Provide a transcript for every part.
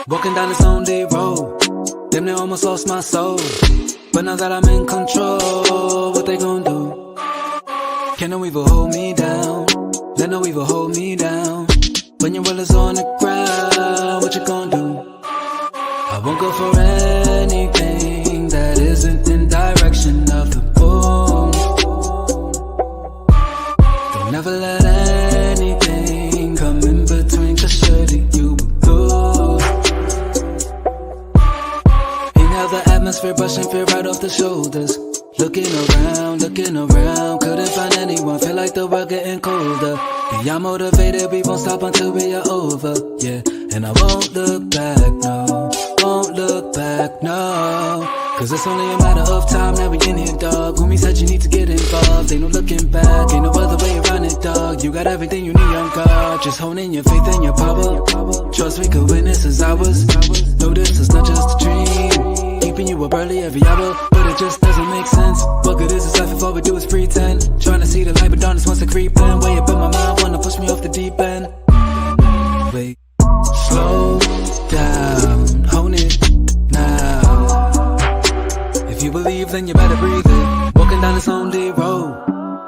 Walking down this lonely road, damn near almost lost my soul. But now that I'm in control, what they gon' do? Can no evil hold me down? Let no evil hold me down. When your will is on the ground, what you gon' do? I won't go for anything that isn't in direction of the boom. Don't never let anything come in between, 'cause surely you will lose. Inhale the atmosphere, brushing fear right off the shoulders. Looking around, couldn't find anyone. Feel like the world getting colder. Yeah, I'm motivated, we won't stop until we are over. Yeah, and I won't look back, no. Won't look back, no. 'Cause it's only a matter of time now we in here, dog. Homie said you need to get involved. Ain't no looking back, ain't no other way around it, dog. You got everything you need on guard. Just honing your faith and your power. Trust we could witness as ours. No, this is not just a dream. Keeping you up early every hour, but it just doesn't make sense. What good is this life if all we do is pretend? Trying to see the light, but darkness wants to creep in. Way up in my mind, wanna push me off the deep end. Wait, slow down, hone it now. If you believe, then you better breathe it. Walking down this lonely road,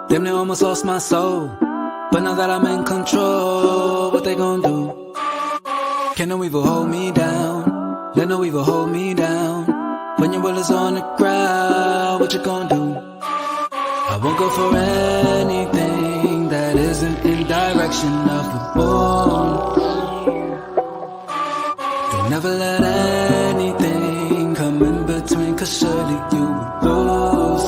damn near almost lost my soul. But now that I'm in control, what they gon' do? Can no evil hold me down? Let no evil hold me down. When your will is on the ground, what you gon' do? I won't go for anything that isn't in direction of the boom. Don't never let anything come in between, 'cause surely you will lose.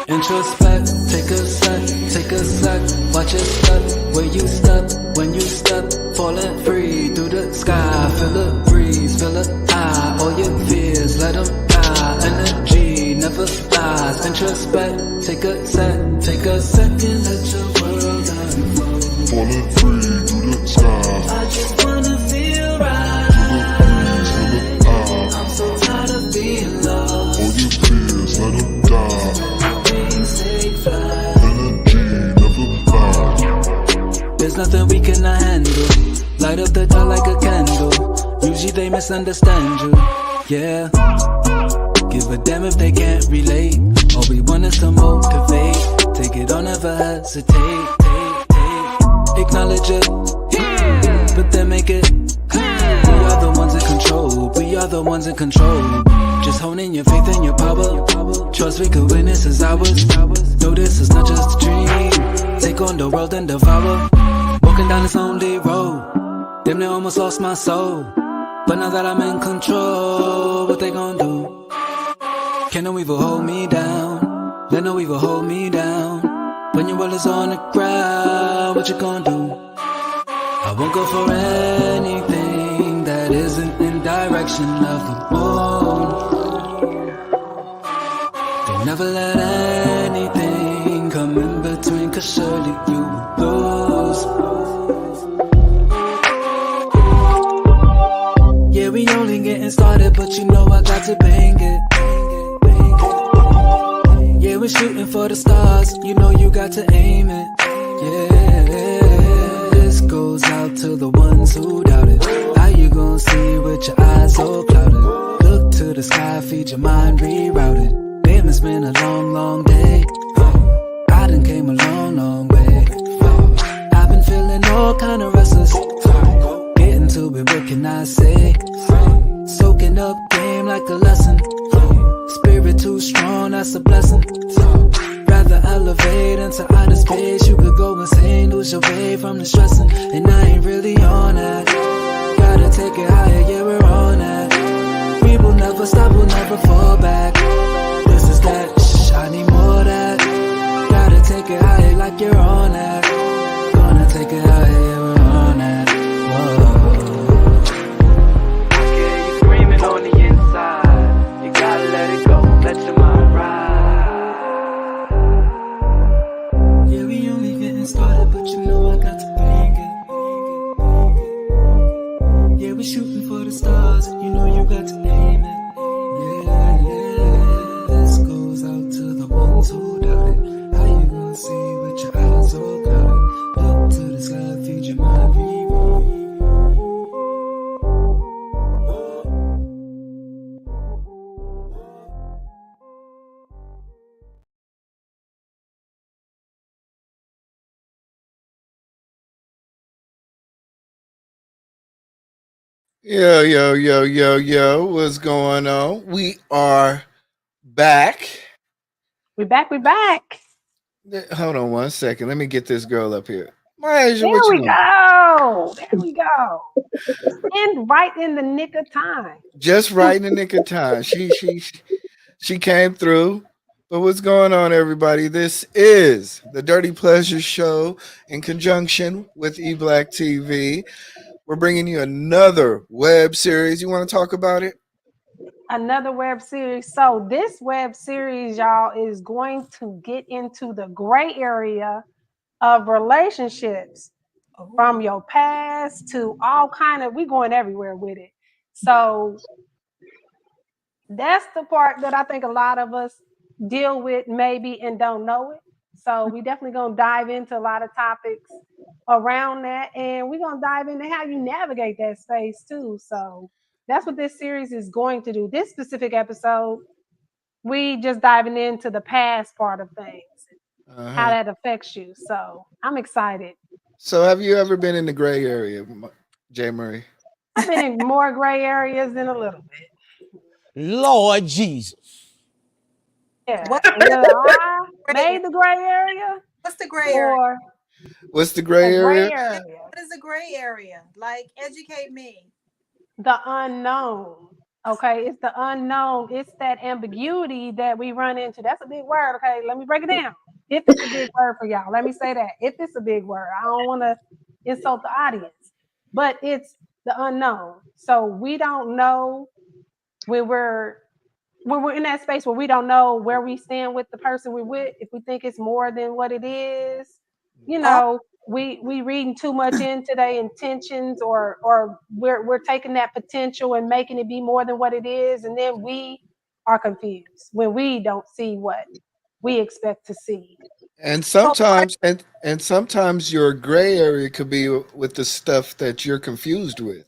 Introspect, take a sec, watch your step, where you step, when you step, falling free through the sky, feel the breeze, feel the eye, all your fears, let them die, energy never lies, introspect, take a second, let your world unfold, falling free through the sky, I just wanna feel right, feel the breeze, feel the eye, I'm so tired of being lost, all your fears, let them die, take flight. energy never lies. There's nothing we cannot handle. Light up the dark like a candle. Usually they misunderstand you. Yeah. Give a damn if they can't relate. All we want is to motivate. Take it on, never hesitate. Take. Acknowledge it, but then make it. We are the ones in control. We are the ones in control. Just honing your faith and your power. Trust we could witness as ours. No, this is not just a dream. Take on the world and devour. Walking down this lonely road, damn near almost lost my soul. But now that I'm in control, what they gon' do? Can no evil hold me down? Let no evil hold me down. When your will is on the ground, what you gon' do? I won't go for anything that isn't in direction of the moon. Don't never let anything come in between, 'cause surely you will lose. Yeah, we only getting started, but you know I got to bang it. Yeah, we're shooting for the stars, you know you got to aim it. Yeah, this goes out to the ones who doubt it. How you gonna see with your eyes all clouded? Look to the sky, feed your mind rerouted. Damn, it's been a long, long day. I done came a long, long way. I've been feeling all kind of restless. Getting to it, what can I say? Soaking up game like a lesson. Spirit too strong, that's a blessing. Rather elevate into outer space. You could go insane, lose your way from the stressing. And I ain't really on that. Gotta take it higher, yeah, we're on that. We will never stop, we'll never fall back. This is that, I need more of that. Gotta take it higher like you're on that. Gonna take it higher, yeah, we're on that. Whoa. I hear you screaming on the inside. You gotta let it go, let your mind ride. Yeah, we only getting started, but you know I got to bang it. Yeah, we shooting for the stars, you know you got to aim it. Yeah, this goes out to the one Yo, yo, yo, yo, yo, what's going on? We are back. We back. We back. Hold on one second. Let me get this girl up here. Maja, There what you we doing? go. There we go. And right in the nick of time. Just right in the nick of time. She came through. But what's going on, everybody? This is the Dirty Pleasure Show in conjunction with eBlack TV. We're bringing you another web series. You want to talk about it? Another web series. So this web series, y'all, is going to get into the gray area of relationships from your past to all kind of. We going everywhere with it. So that's the part that I think a lot of us deal with maybe and don't know it. So we definitely gonna dive into a lot of topics around that, and we're gonna dive into how you navigate that space too. So that's what this series is going to do. This specific episode, we just diving into the past part of things, how Uh-huh. that affects you. So I'm excited. So, have you ever been in the gray area, Jae Marie? I've been in more gray areas than a little bit. Lord Jesus. Yeah, What and whether I gray? made the gray area What's the gray area? or What's the a gray gray area? area, What is a gray area? Like, educate me. the unknown. Okay, it's the unknown. It's that ambiguity that we run into. That's a big word. Okay, let me break it down. If it's a big word for y'all, let me say that. If it's a big word, I don't want to insult the audience, but it's the unknown. So we don't know when we're when we're in that space where we don't know where we stand with the person we're with, if we think it's more than what it is, you Oh, know, we reading too much into their intentions, or we're taking that potential and making it be more than what it is, and then we are confused when we don't see what we expect to see. And so like, sometimes your gray area could be with the stuff that you're confused with.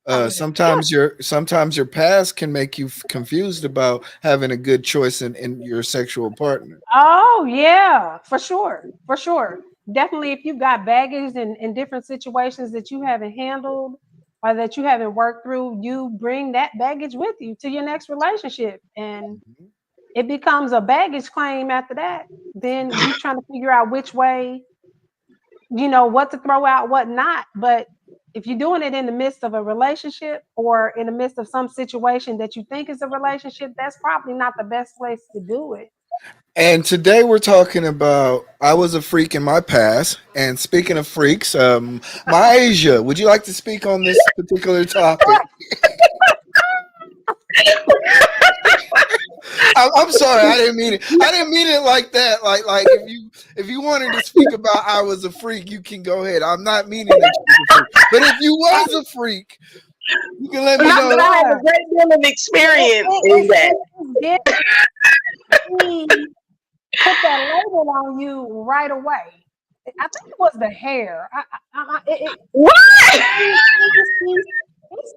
how is it? Yeah. Sometimes your past can make you confused about having a good choice in your sexual partner. Oh yeah, for sure, for sure. Definitely, if you've got baggage in different situations that you haven't handled or that you haven't worked through, you bring that baggage with you to your next relationship, and Mhm. it becomes a baggage claim after that. Then you trying to figure out which way, what to throw out, what not. But if you're doing it in the midst of a relationship or in the midst of some situation that you think is a relationship, that's probably not the best place to do it. And today we're talking about I was a freak in my past. And speaking of freaks, Asia, would you like to speak on this particular topic? I'm sorry, I didn't mean it. I didn't mean it like that. Like if you wanted to speak about I was a freak, you can go ahead. I'm not meaning that you was a freak. But if you was a freak, you can let me Not that know. I have a Yeah. great deal of experience in that. It's he put that label on you right away. I think it was the hair. What? He's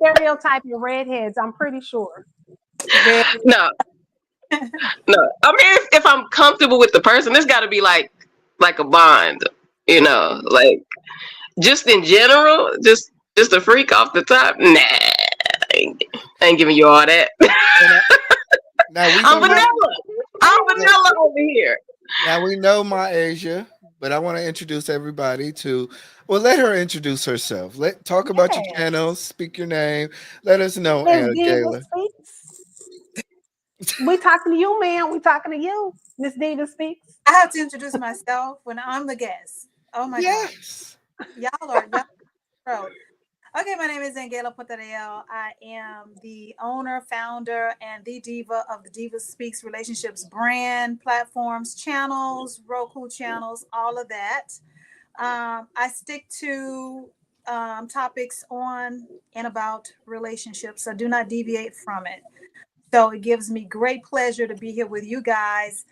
stereotyping redheads. I'm pretty sure. Very. No, no. I mean, if I'm comfortable with the person, it's got to be like a bond, like just in general, just a freak off the top. Nah, I ain't giving you all that. And now we I'm know my vanilla. I'm vanilla over here. now we know my Asia, but I want to introduce everybody to. Well, let her introduce herself. Let talk about your Yeah. channel, speak your name. Let us know, Miss Diva Gala. speaks. We talking to you, man. We talking to you. Miss Diva speaks. I have to introduce myself when I'm the guest. Oh my God. Yes. Y'all pro. Okay, my name is Gala. I am the owner, founder, and the diva of the Diva Speaks Relationships brand, platforms, channels, Roku channels, all of that. I stick to topics on and about relationships, so do not deviate from it. So it gives me great pleasure to be here with you guys,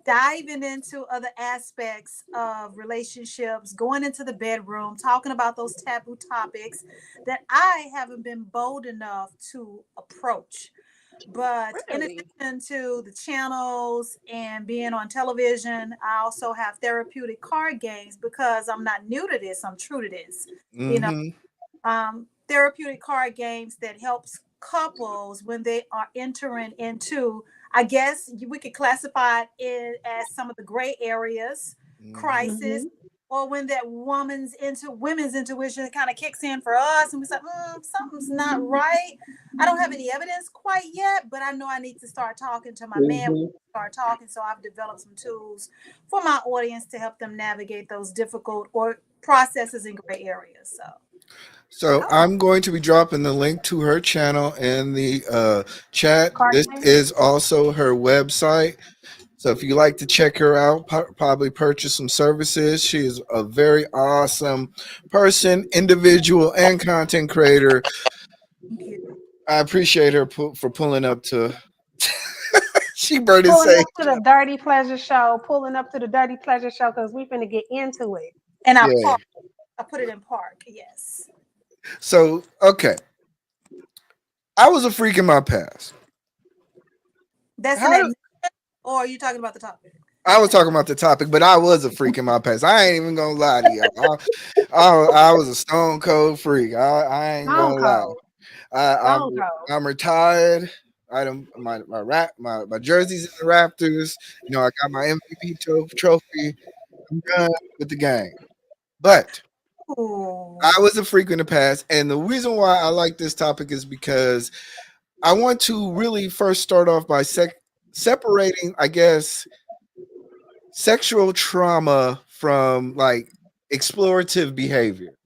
diving into other aspects of relationships, going into the bedroom, talking about those taboo topics that I haven't been bold enough to approach. But in Really? addition to the channels and being on television, I also have therapeutic card games because I'm not new to this, I'm true to this. You know, Mm-hmm. um, therapeutic card games that helps couples when they are entering into, I guess we could classify it as some of the gray areas, crisis, or when that women's intuition kind of kicks in for us and we say, something's not right. I don't have any evidence quite yet, but I know I need to start talking to my man. Start talking, so I've developed some tools for my audience to help them navigate those difficult or processes in gray areas. So I'm going to be dropping the link to her channel in the chat. This is also her website. So if you like to check her out, probably purchase some services. She is a very awesome person, individual, and content creator. Thank you. I appreciate her for pulling up to. She burned it. Pulling up to the Dirty Pleasure Show. Pulling up to the Dirty Pleasure Show because we finna get into it. And I put it in park. Yes. So okay, I was a freak in my past. That's or are you talking about the topic? I was talking about the topic, but I was a freak in my past. I ain't even gonna lie to y'all. I was a stone cold freak. I ain't gonna lie. I'm retired. My jersey's in the Raptors. You know, I got my MVP trophy. I'm done with the game. But I was a freak in the past, and the reason why I like this topic is because I want to really first start off by separating, I guess, sexual trauma from like explorative behavior.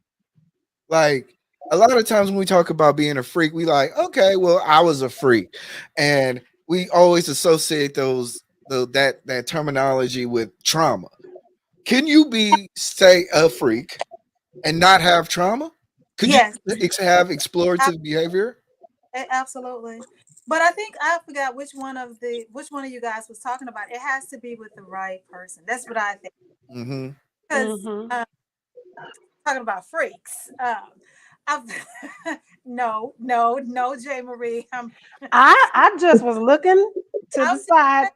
Like a lot of times when we talk about being a freak, we like, okay, well, I was a freak, and we always associate that terminology with trauma. Can you say a freak and not have trauma? Could you have explorative behavior? Absolutely. But I think I forgot which one of you guys was talking about. It has to be with the right person. That's what I think. Because talking about freaks. No, Jae Marie. I just was looking to the side.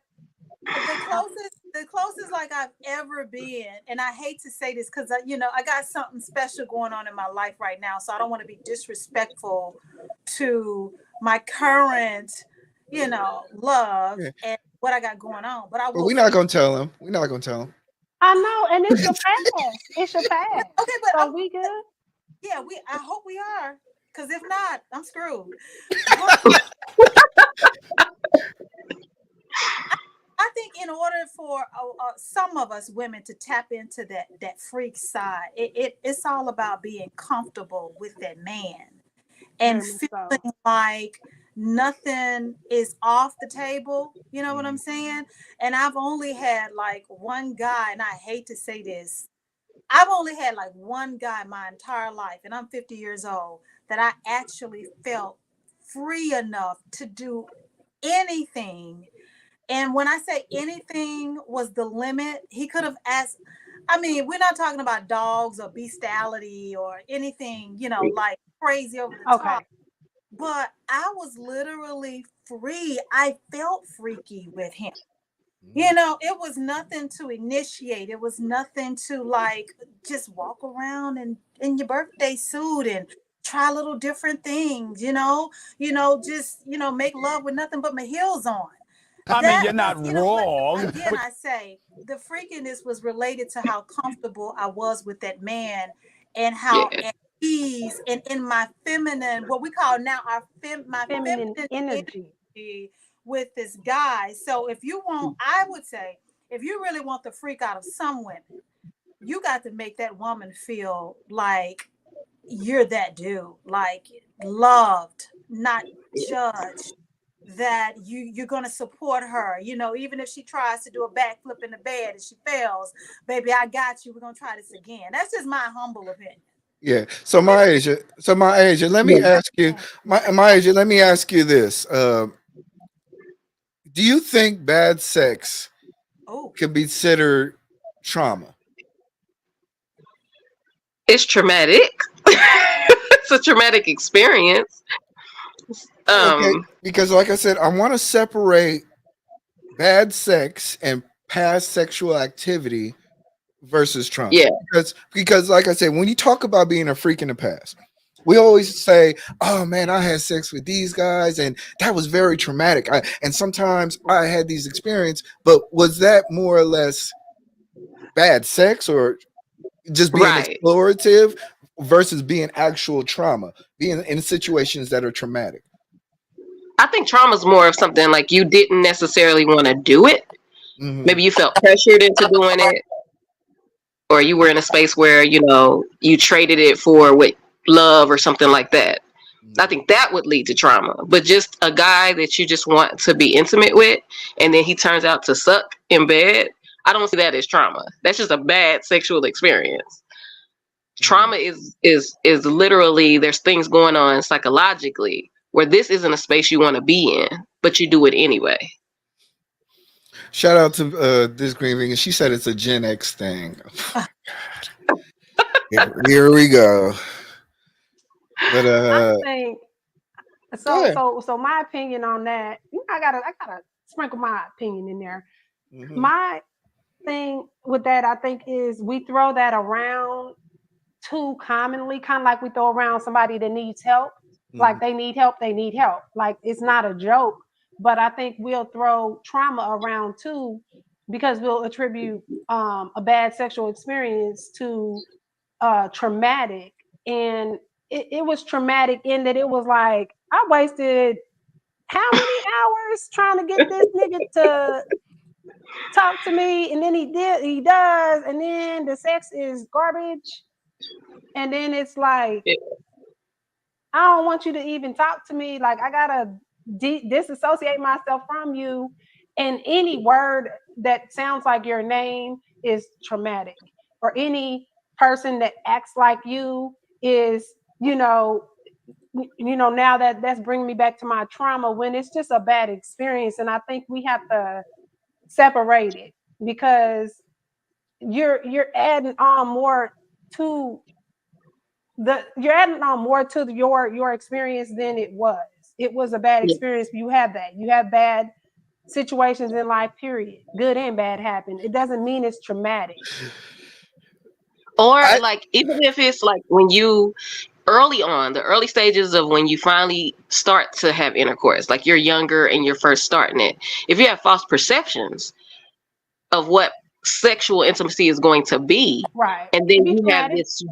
The closest like I've ever been, and I hate to say this because I got something special going on in my life right now, so I don't want to be disrespectful to my current, love and what I got going on. But we're not gonna tell him. We're not gonna tell him. I know, and it's your past. It's your past. Okay, but are we good? Yeah, I hope we are, because if not, I'm screwed. I think in order for some of us women to tap into that freak side, it's all about being comfortable with that man and feeling like nothing is off the table. You know what I'm saying? And I've only had like one guy, and I hate to say this, I've only had like one guy my entire life, and I'm 50 years old, that I actually felt free enough to do anything. And when I say anything was the limit, he could have asked. I mean, we're not talking about dogs or bestiality or anything, like crazy over the top. But I was literally free. I felt freaky with him. It was nothing to initiate. It was nothing to like just walk around in your birthday suit and try little different things, just, make love with nothing but my heels on. I mean, you're not wrong. Again, I say the freakiness was related to how comfortable I was with that man and how at ease and in my feminine, what we call now my feminine energy with this guy. So I would say, if you really want the freak out of some women, you got to make that woman feel like you're that dude, like loved, not judged, that you're going to support her, even if she tries to do a backflip in the bed and she fails, baby, I got you. We're going to try this again. That's just my humble opinion. Yeah. So my Asia, let me ask you, let me ask you this. Do you think bad sex can be considered trauma? It's traumatic. It's a traumatic experience. Okay, because like I said, I want to separate bad sex and past sexual activity versus trauma. Yeah. Because like I said, when you talk about being a freak in the past, we always say, "Oh man, I had sex with these guys, and that was very traumatic." And sometimes I had these experiences, but was that more or less bad sex, or just being Right. explorative versus being actual trauma, being in situations that are traumatic? I think trauma is more of something like you didn't necessarily want to do it. Hmm. Maybe you felt pressured into doing it, or you were in a space where you traded it for what love or something like that. I think that would lead to trauma. But just a guy that you just want to be intimate with, and then he turns out to suck in bed, I don't see that as trauma. That's just a bad sexual experience. Trauma is literally, there's things going on psychologically where this isn't a space you want to be in, but you do it anyway. Shout out to this green ring, and she said it's a Gen X thing. Here we go. But I think go ahead. so my opinion on that, I gotta sprinkle my opinion in there. Mhm. My thing with that, I think, is we throw that around too commonly, kind of like we throw around somebody that needs help. Like they need help, they need help. Like it's not a joke. But I think we'll throw trauma around too, because we'll attribute a bad sexual experience to traumatic. And it was traumatic in that it was like, I wasted how many hours trying to get this nigga to talk to me, and then he does, and then the sex is garbage, and then it's like, I don't want you to even talk to me. Like I gotta disassociate myself from you. And any word that sounds like your name is traumatic. Or any person that acts like you is, now that's bringing me back to my trauma, when it's just a bad experience. And I think we have to separate it, because you're adding on more to your experience than it was. It was a bad Yeah. experience. You have that. You have bad situations in life, period. Good and bad happen. It doesn't mean it's traumatic. Or I like, even if it's like when you early on, the early stages of when you finally start to have intercourse, like you're younger and you're first starting it, if you have false perceptions of what sexual intimacy is going to be, Right. and It can then be you have traumatic. this,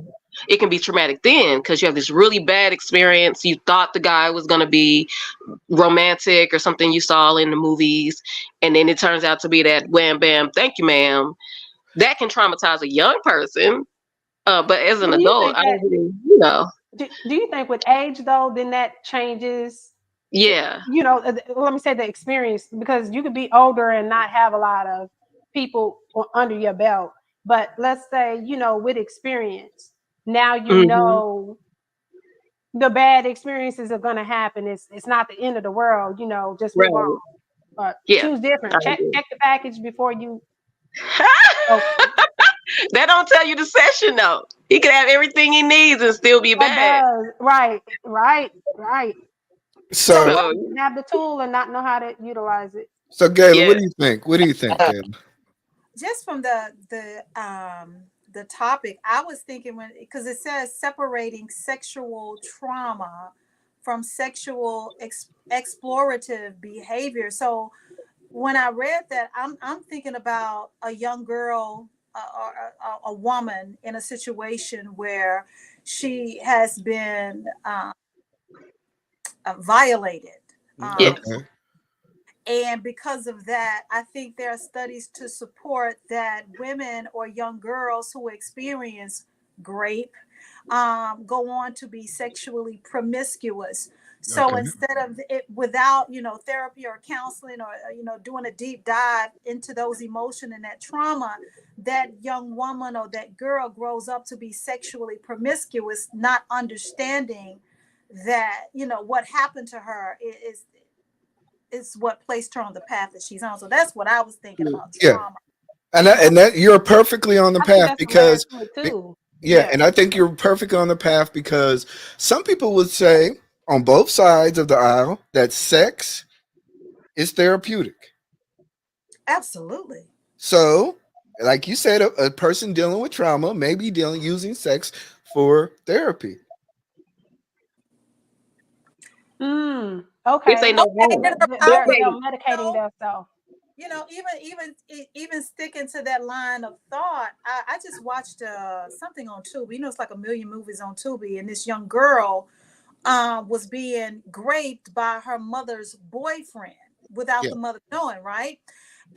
it can be traumatic then because you have this really bad experience. You thought the guy was going to be romantic or something you saw in the movies, and then it turns out to be that wham bam thank you ma'am. That can traumatize a young person, but as an But do you adult, think I that don't really. do you think with age though, then that changes? Yeah. Let me say the experience, because you could be older and not have a lot of people under your belt. But let's say, with experience, now Hmm. the bad experiences are going to happen. It's not the end of the world. Just move on. Right. But Yeah, choose I different. Check agree. check the package before you. Okay, That don't tell you the session though. He could have everything he needs and still be that bad. does right. so Some So have the tool and not know how to utilize it. so Gayla, what yeah. do you think? What do you think, Gayla? Just from the topic, I was thinking, when, because it says separating sexual trauma from sexual explorative behavior. So when I read that, I'm thinking about a young girl, or a woman in a situation where she has been violated. Um, Yes. Okay. And because of that, I think there are studies to support that women or young girls who experience grape go on to be sexually promiscuous. So Okay. instead of it, without therapy or counseling, or doing a deep dive into those emotion and that trauma, that young woman or that girl grows up to be sexually promiscuous, not understanding that what happened to her is what placed her on the path that she's on. So that's what I was thinking about Yeah. trauma. And And that you're perfectly on the I think path that's a layer because to it be- too. yeah, Yeah, and I think you're perfectly on the path because some people would say on both sides of the aisle that sex is therapeutic. absolutely. So, like you said, a person dealing with trauma may be using sex for therapy. Okay. If they know Okay, how. then her They're power, medicating themselves. even sticking to that line of thought, I just watched something on Tubi. It's like a million movies on Tubi, and this young girl was being raped by her mother's boyfriend without Yeah. the mother knowing, right?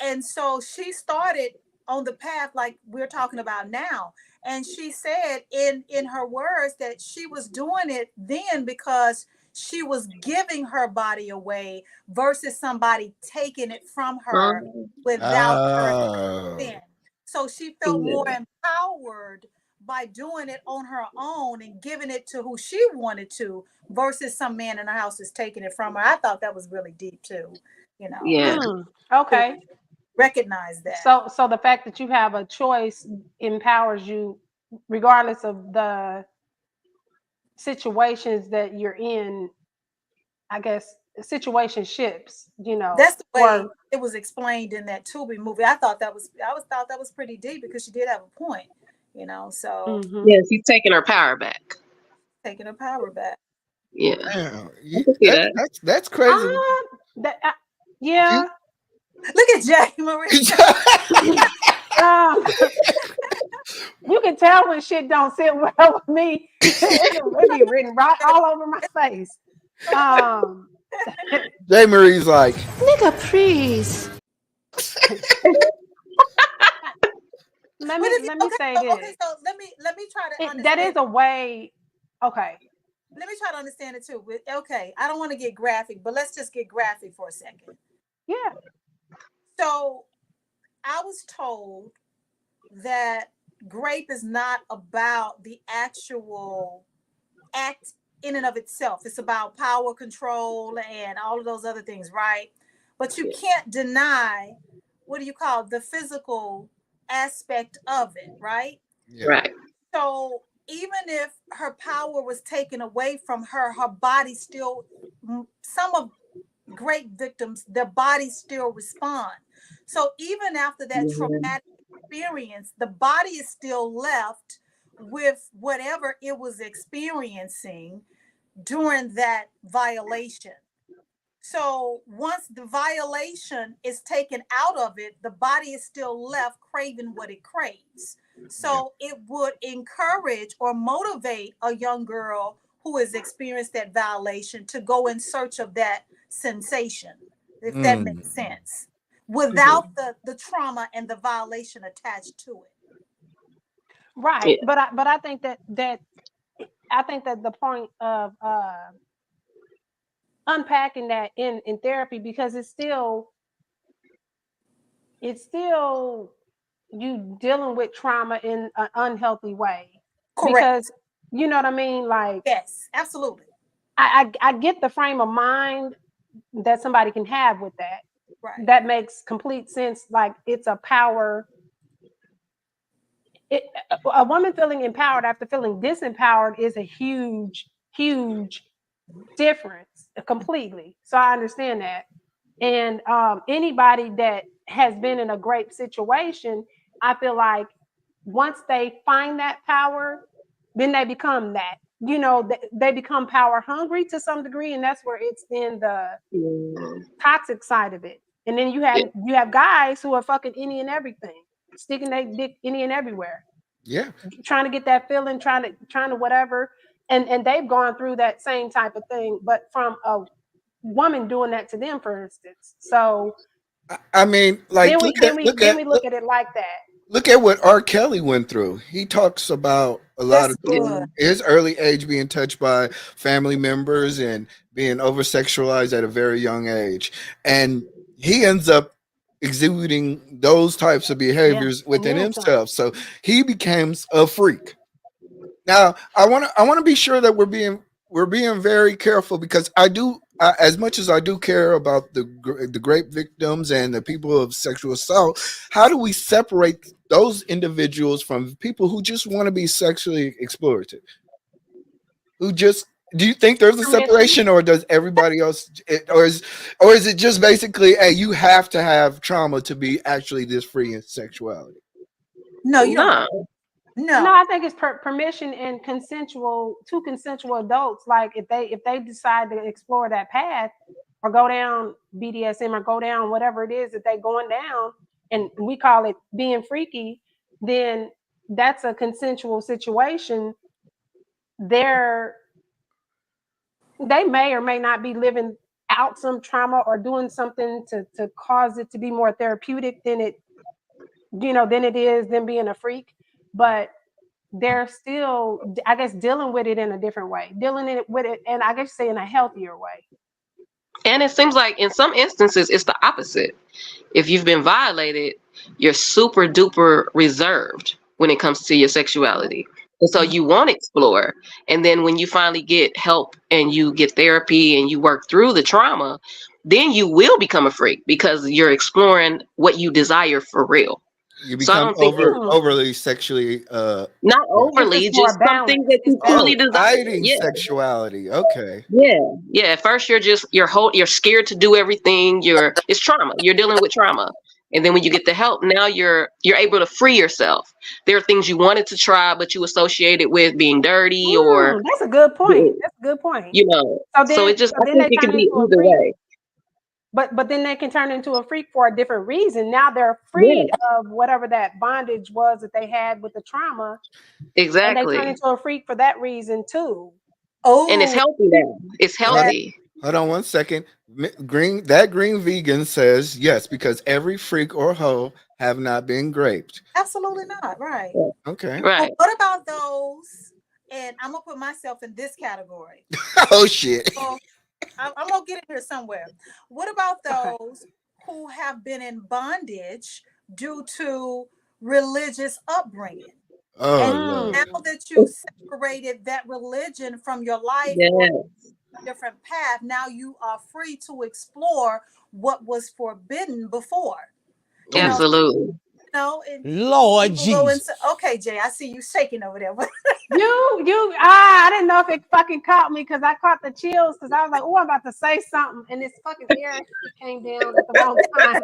And so she started on the path like we're talking about now. And she said in her words that she was doing it then because she was giving her body away versus somebody taking it from her without her Oh. consent. So she felt more empowered by doing it on her own and giving it to who she wanted to versus some man in her house is taking it from her. I thought that was really deep too, Yeah. Okay. recognize that. So the fact that you have a choice empowers you regardless of the situations that you're in, I guess situationships, That's the way or it was explained in that Tubi movie. I thought that was pretty deep because she did have a point, so Yes, he's taking her power back. taking her power back. Yeah. Damn. I can see that. That's crazy. Yeah. Look at Jae Marie. You can tell when shit don't sit well with me. It be written right all over my face. Jae Marie's like, nigga, please. Let me say this. Okay, so let me try to understand. That is a way. Okay. Let me try to understand it too. Okay, I don't want to get graphic, but let's just get graphic for a second. Yeah. So I was told that grape is not about the actual act in and of itself. It's about power, control, and all of those other things, right? But you can't deny, the physical aspect of it, right? yeah. Right. So even if her power was taken away from her, her body still, some of grape victims, their bodies still respond. So even after that traumatic experience, the body is still left with whatever it was experiencing during that violation. So once the violation is taken out of it, the body is still left craving what it craves. So it would encourage or motivate a young girl who has experienced that violation to go in search of that sensation, if that makes sense, without the trauma and the violation attached to it. Right. Yeah. But I think that the point of unpacking that in therapy, because it's still you dealing with trauma in an unhealthy way. Correct. Because you know what I mean? Like, yes, absolutely. I get the frame of mind that somebody can have with that. Right. That makes complete sense. Like, it's a power. A woman feeling empowered after feeling disempowered is a huge, huge difference completely. So I understand that. And anybody that has been in a great situation, I feel like once they find that power, then they become that. They become power hungry to some degree, and that's where it's in the toxic side of it. And then you have guys who are fucking any and everything, sticking their dick any and everywhere. Yeah. Trying to get that feeling, trying to whatever. And they've gone through that same type of thing, but from a woman doing that to them, for instance. So I mean, like, then we look at it like that. Look at what R. Kelly went through. He talks about a lot of his early age being touched by family members and being over sexualized at a very young age. And he ends up exhibiting those types of behaviors within himself. So he becomes a freak. Now, I want to be sure that we're being very careful, because I do, as much as I do care about the grape victims and the people of sexual assault, how do we separate those individuals from people who just want to be sexually explorative? Do you think there's a separation, or does everybody else, or is it just basically, hey, you have to have trauma to be actually this free in sexuality? No, you don't. No, I think it's permission and two consensual adults. Like if they decide to explore that path or go down BDSM or go down whatever it is that they're going down, and we call it being freaky, then that's a consensual situation. They may or may not be living out some trauma or doing something to cause it to be more therapeutic than it is them being a freak, but they're still, I guess, dealing with it in a different way, and I guess say in a healthier way. And it seems like in some instances it's the opposite. If you've been violated, you're super duper reserved when it comes to your sexuality. And so you won't explore. And then when you finally get help and you get therapy and you work through the trauma, then you will become a freak because you're exploring what you desire for real. You So I become don't think overly sexually not overly, just something that you truly desire. Hiding sexuality. Okay. Yeah. At first you're scared to do everything. It's trauma. You're dealing with trauma. And then when you get the help, now you're able to free yourself. There are things you wanted to try, but you associate it with being dirty or that's a good point. That's a good point. So it just I think it can be either way. But then they can turn into a freak for a different reason. Now they're freed of whatever that bondage was that they had with the trauma. Exactly. And they turn into a freak for that reason too. Oh, and it's healthy now. It's healthy. Hold on 1 second. Green vegan says yes, because every freak or hoe have not been raped. Absolutely not. Right. Okay. Right. Well, what about those? And I'm gonna put myself in this category. Oh shit. So, I'm gonna get in here somewhere. What about those who have been in bondage due to religious upbringing? Oh, and now that you've separated that religion from your life, a different path, now you are free to explore what was forbidden before. Absolutely. Lord Jesus. Okay, Jay, I see you shaking over there. I didn't know if it fucking caught me because I caught the chills because I was like, oh, I'm about to say something, and this fucking air came down at the wrong time.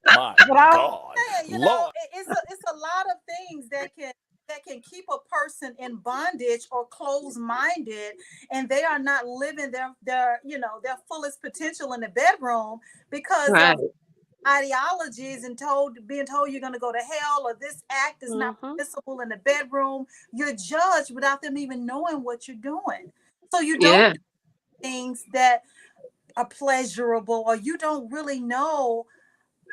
My God, Lord. It's a lot of things that can keep a person in bondage or closed-minded, and they are not living their fullest potential in the bedroom because of ideologies and being told you're going to go to hell or this act is not permissible in the bedroom. You're judged without them even knowing what you're doing. So you don't do things that are pleasurable, or you don't really know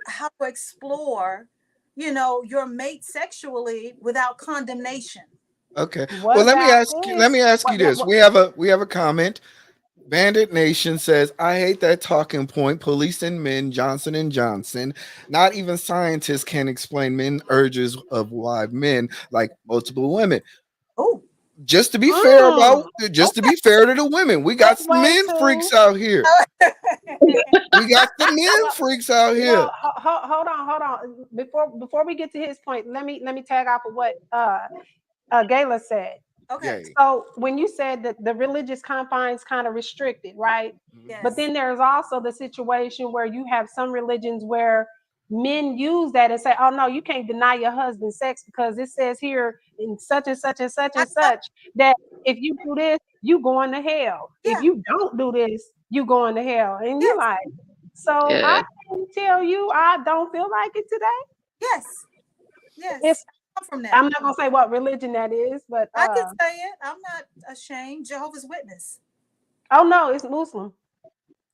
how to explore, your mate sexually without condemnation. Okay. Well, let me ask you this. We have a comment. Bandit Nation says, I hate that talking point. Police and men, Johnson and Johnson. Not even scientists can explain men urges of why men like multiple women. Oh, just to be fair to be fair to the women, we got some men freaks out here. We got the men freaks out here. Well, hold on. Before we get to his point, let me tag off of what Gala said. Okay. So when you said that the religious confines kind of restricted, right? Yes. But then there's also the situation where you have some religions where men use that and say, oh no, you can't deny your husband sex because it says here in such and such and such and such that if you do this, you going to hell. If you don't do this, you going to hell. And you're like, so I can tell you I don't feel like it today. Yes. From that. I'm not gonna say what religion that is, but I can say it. I'm not ashamed. Jehovah's Witness. Oh no, it's Muslim.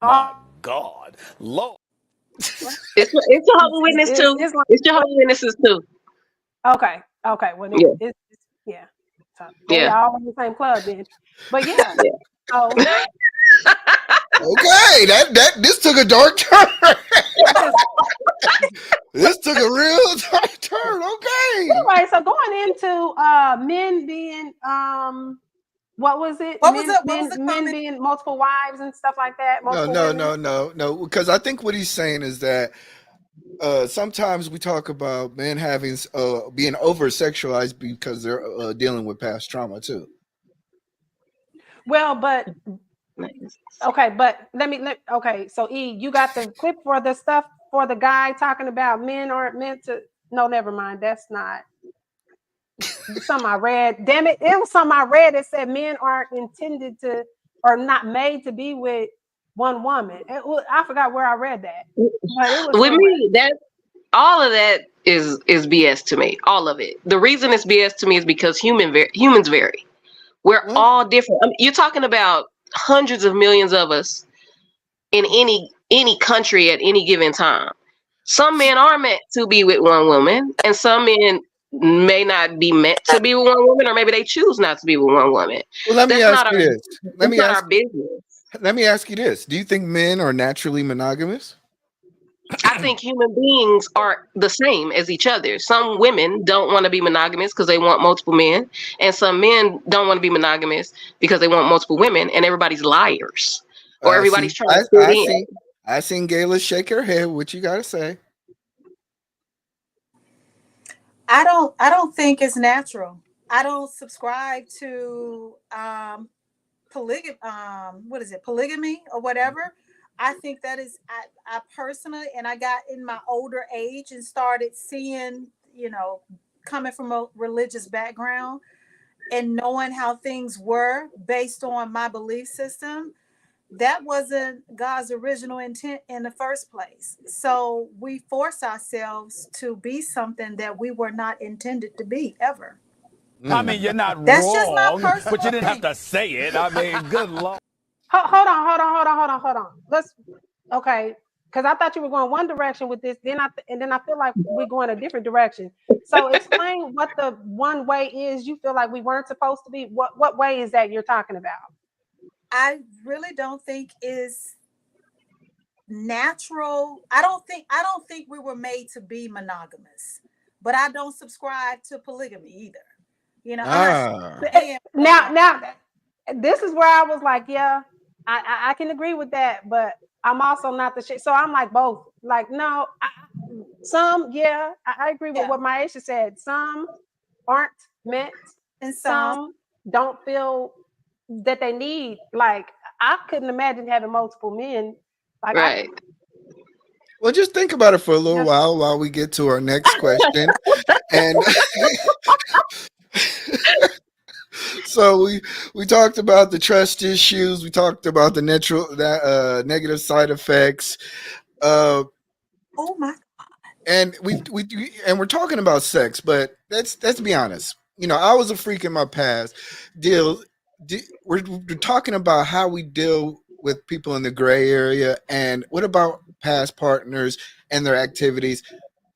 My God, Lord. It's Jehovah's Witness too. It's Jehovah's Witnesses too. Okay. Well, it's So they all in the same club then. But So, okay, that this took a dark turn. This took a real dark turn. Okay. Anyway, so going into men being what was it? Men being multiple wives and stuff like that. No. Because I think what he's saying is that sometimes we talk about men having being over sexualized because they're dealing with past trauma too. Well, but okay, but okay. So E, you got the clip for the stuff for the guy talking about men aren't meant to. No, never mind. That's not. Something I read. Damn it! It was something I read that said men aren't intended to, or not made to be with one woman. I forgot where I read that, but it was With somewhere. me, that all of that is BS to me. All of it. The reason it's BS to me is because humans vary. We're What? all different. I mean, you're talking about hundreds of millions of us in any country at any given time. Some men are meant to be with one woman, and some men may not be meant to be with one woman, or maybe they choose not to be with one woman. Well, let me That's ask not you our this. that's not our business. Let me ask you this. Do you think men are naturally monogamous? I think human beings are the same as each other. Some women don't want to be monogamous because they want multiple men, and some men don't want to be monogamous because they want multiple women, and everybody's liars or everybody's trying to fit in. I seen Gala shake her head. What you gotta say? I don't think it's natural. I don't subscribe to polygamy or whatever. I think that is I personally, and I got in my older age and started seeing, coming from a religious background and knowing how things were based on my belief system. That wasn't God's original intent in the first place. So we force ourselves to be something that we were not intended to be ever. I mean, you're not That's just my wrong, personal but you didn't have opinion. to say it. I mean, good Lord. Hold on. Let's okay, because I thought you were going one direction with this. Then I feel like we're going a different direction. So explain what the one way is you feel like we weren't supposed to be. What way is that you're talking about? I really don't think is natural. I don't think we were made to be monogamous, but I don't subscribe to polygamy either. Now, this is where I was like, yeah, I can agree with that, but I'm also not the shit. So I'm like both. Like, no, I agree with what Maisha said. Some aren't meant, and some don't feel that they need. Like, I couldn't imagine having multiple men. Like, right. Well, just think about it for a little while we get to our next question. And so we talked about the trust issues. We talked about the negative side effects. Oh my! And we're talking about sex, but let's be honest. I was a freak in my past. We're talking about how we deal with people in the gray area, and what about past partners and their activities?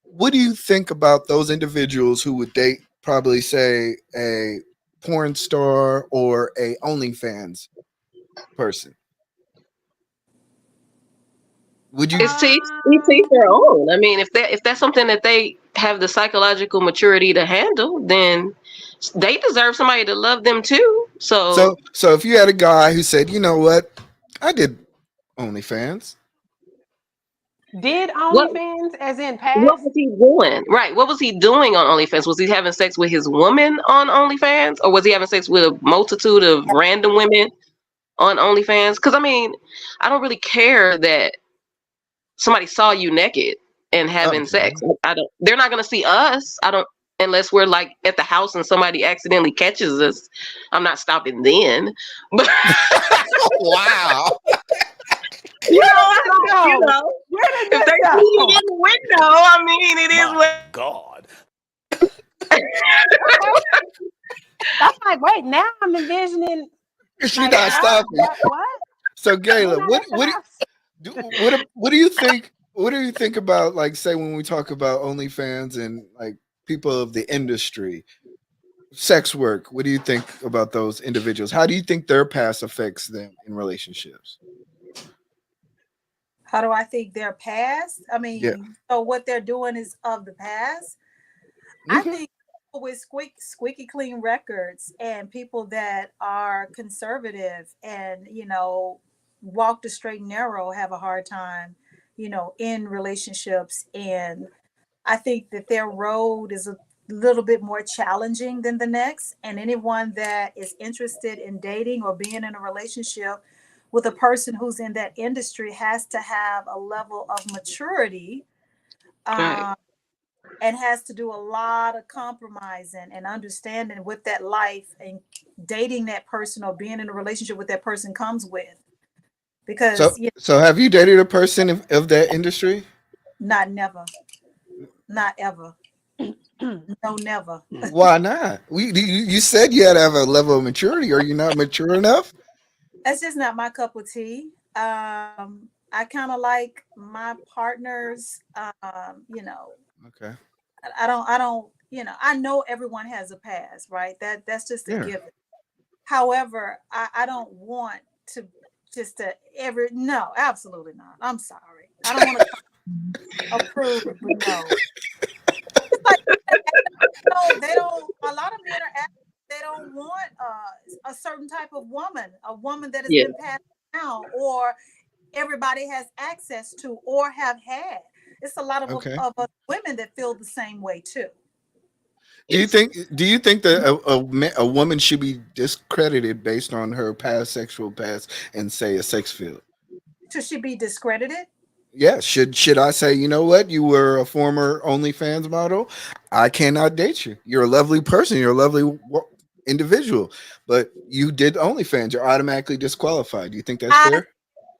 What do you think about those individuals who would date, probably say, a porn star or a OnlyFans person? Would you? It's each their own. I mean, if that's something that they have the psychological maturity to handle, then they deserve somebody to love them too. So if you had a guy who said, you know what, I did OnlyFans. Did OnlyFans as in past? What was he doing? Right. What was he doing on OnlyFans? Was he having sex with his woman on OnlyFans? Or was he having sex with a multitude of random women on OnlyFans? Because, I mean, I don't really care that somebody saw you naked and having sex. They're not going to see us. Unless we're like at the house and somebody accidentally catches us. I'm not stopping then. But wow. If they're peeing in the window, I mean, it is what God. That's like, wait, now I'm envisioning. She's not stopping. What? So, Gala, what do you think? What do you think about, like, say, when we talk about OnlyFans and like people of the industry, sex work? What do you think about those individuals? How do you think their past affects them in relationships? How do I think their past? I mean, so what they're doing is of the past. I think people with squeaky clean records and people that are conservative and, walk the straight and narrow have a hard time, in relationships. And I think that their road is a little bit more challenging than the next. And anyone that is interested in dating or being in a relationship with a person who's in that industry has to have a level of maturity and has to do a lot of compromising and understanding with that life and dating that person or being in a relationship with that person comes with. Because So have you dated a person of that industry? not never, not ever, no, never. Why not? You said you had to have a level of maturity. Are you not mature enough? That's just not my cup of tea. I kind of like my partners. Okay. I don't. I know everyone has a past, right? That's just a Yeah. given. However, I don't want to just to ever. No, absolutely not. I'm sorry. I don't want to approve, but no. It's like they don't. A lot of men are. They don't want a certain type of woman, a woman that has Yeah. been passed down, or everybody has access to, or have had. It's a lot Okay. of us women that feel the same way too. Yes. Do you think that a woman should be discredited based on her past sexual past and say a sex field? Should she be discredited? Yeah, should I say, you know what? You were a former OnlyFans model. I cannot date you. You're a lovely person. You're a lovely individual, but you did OnlyFans. You're automatically disqualified. Do you think that's fair?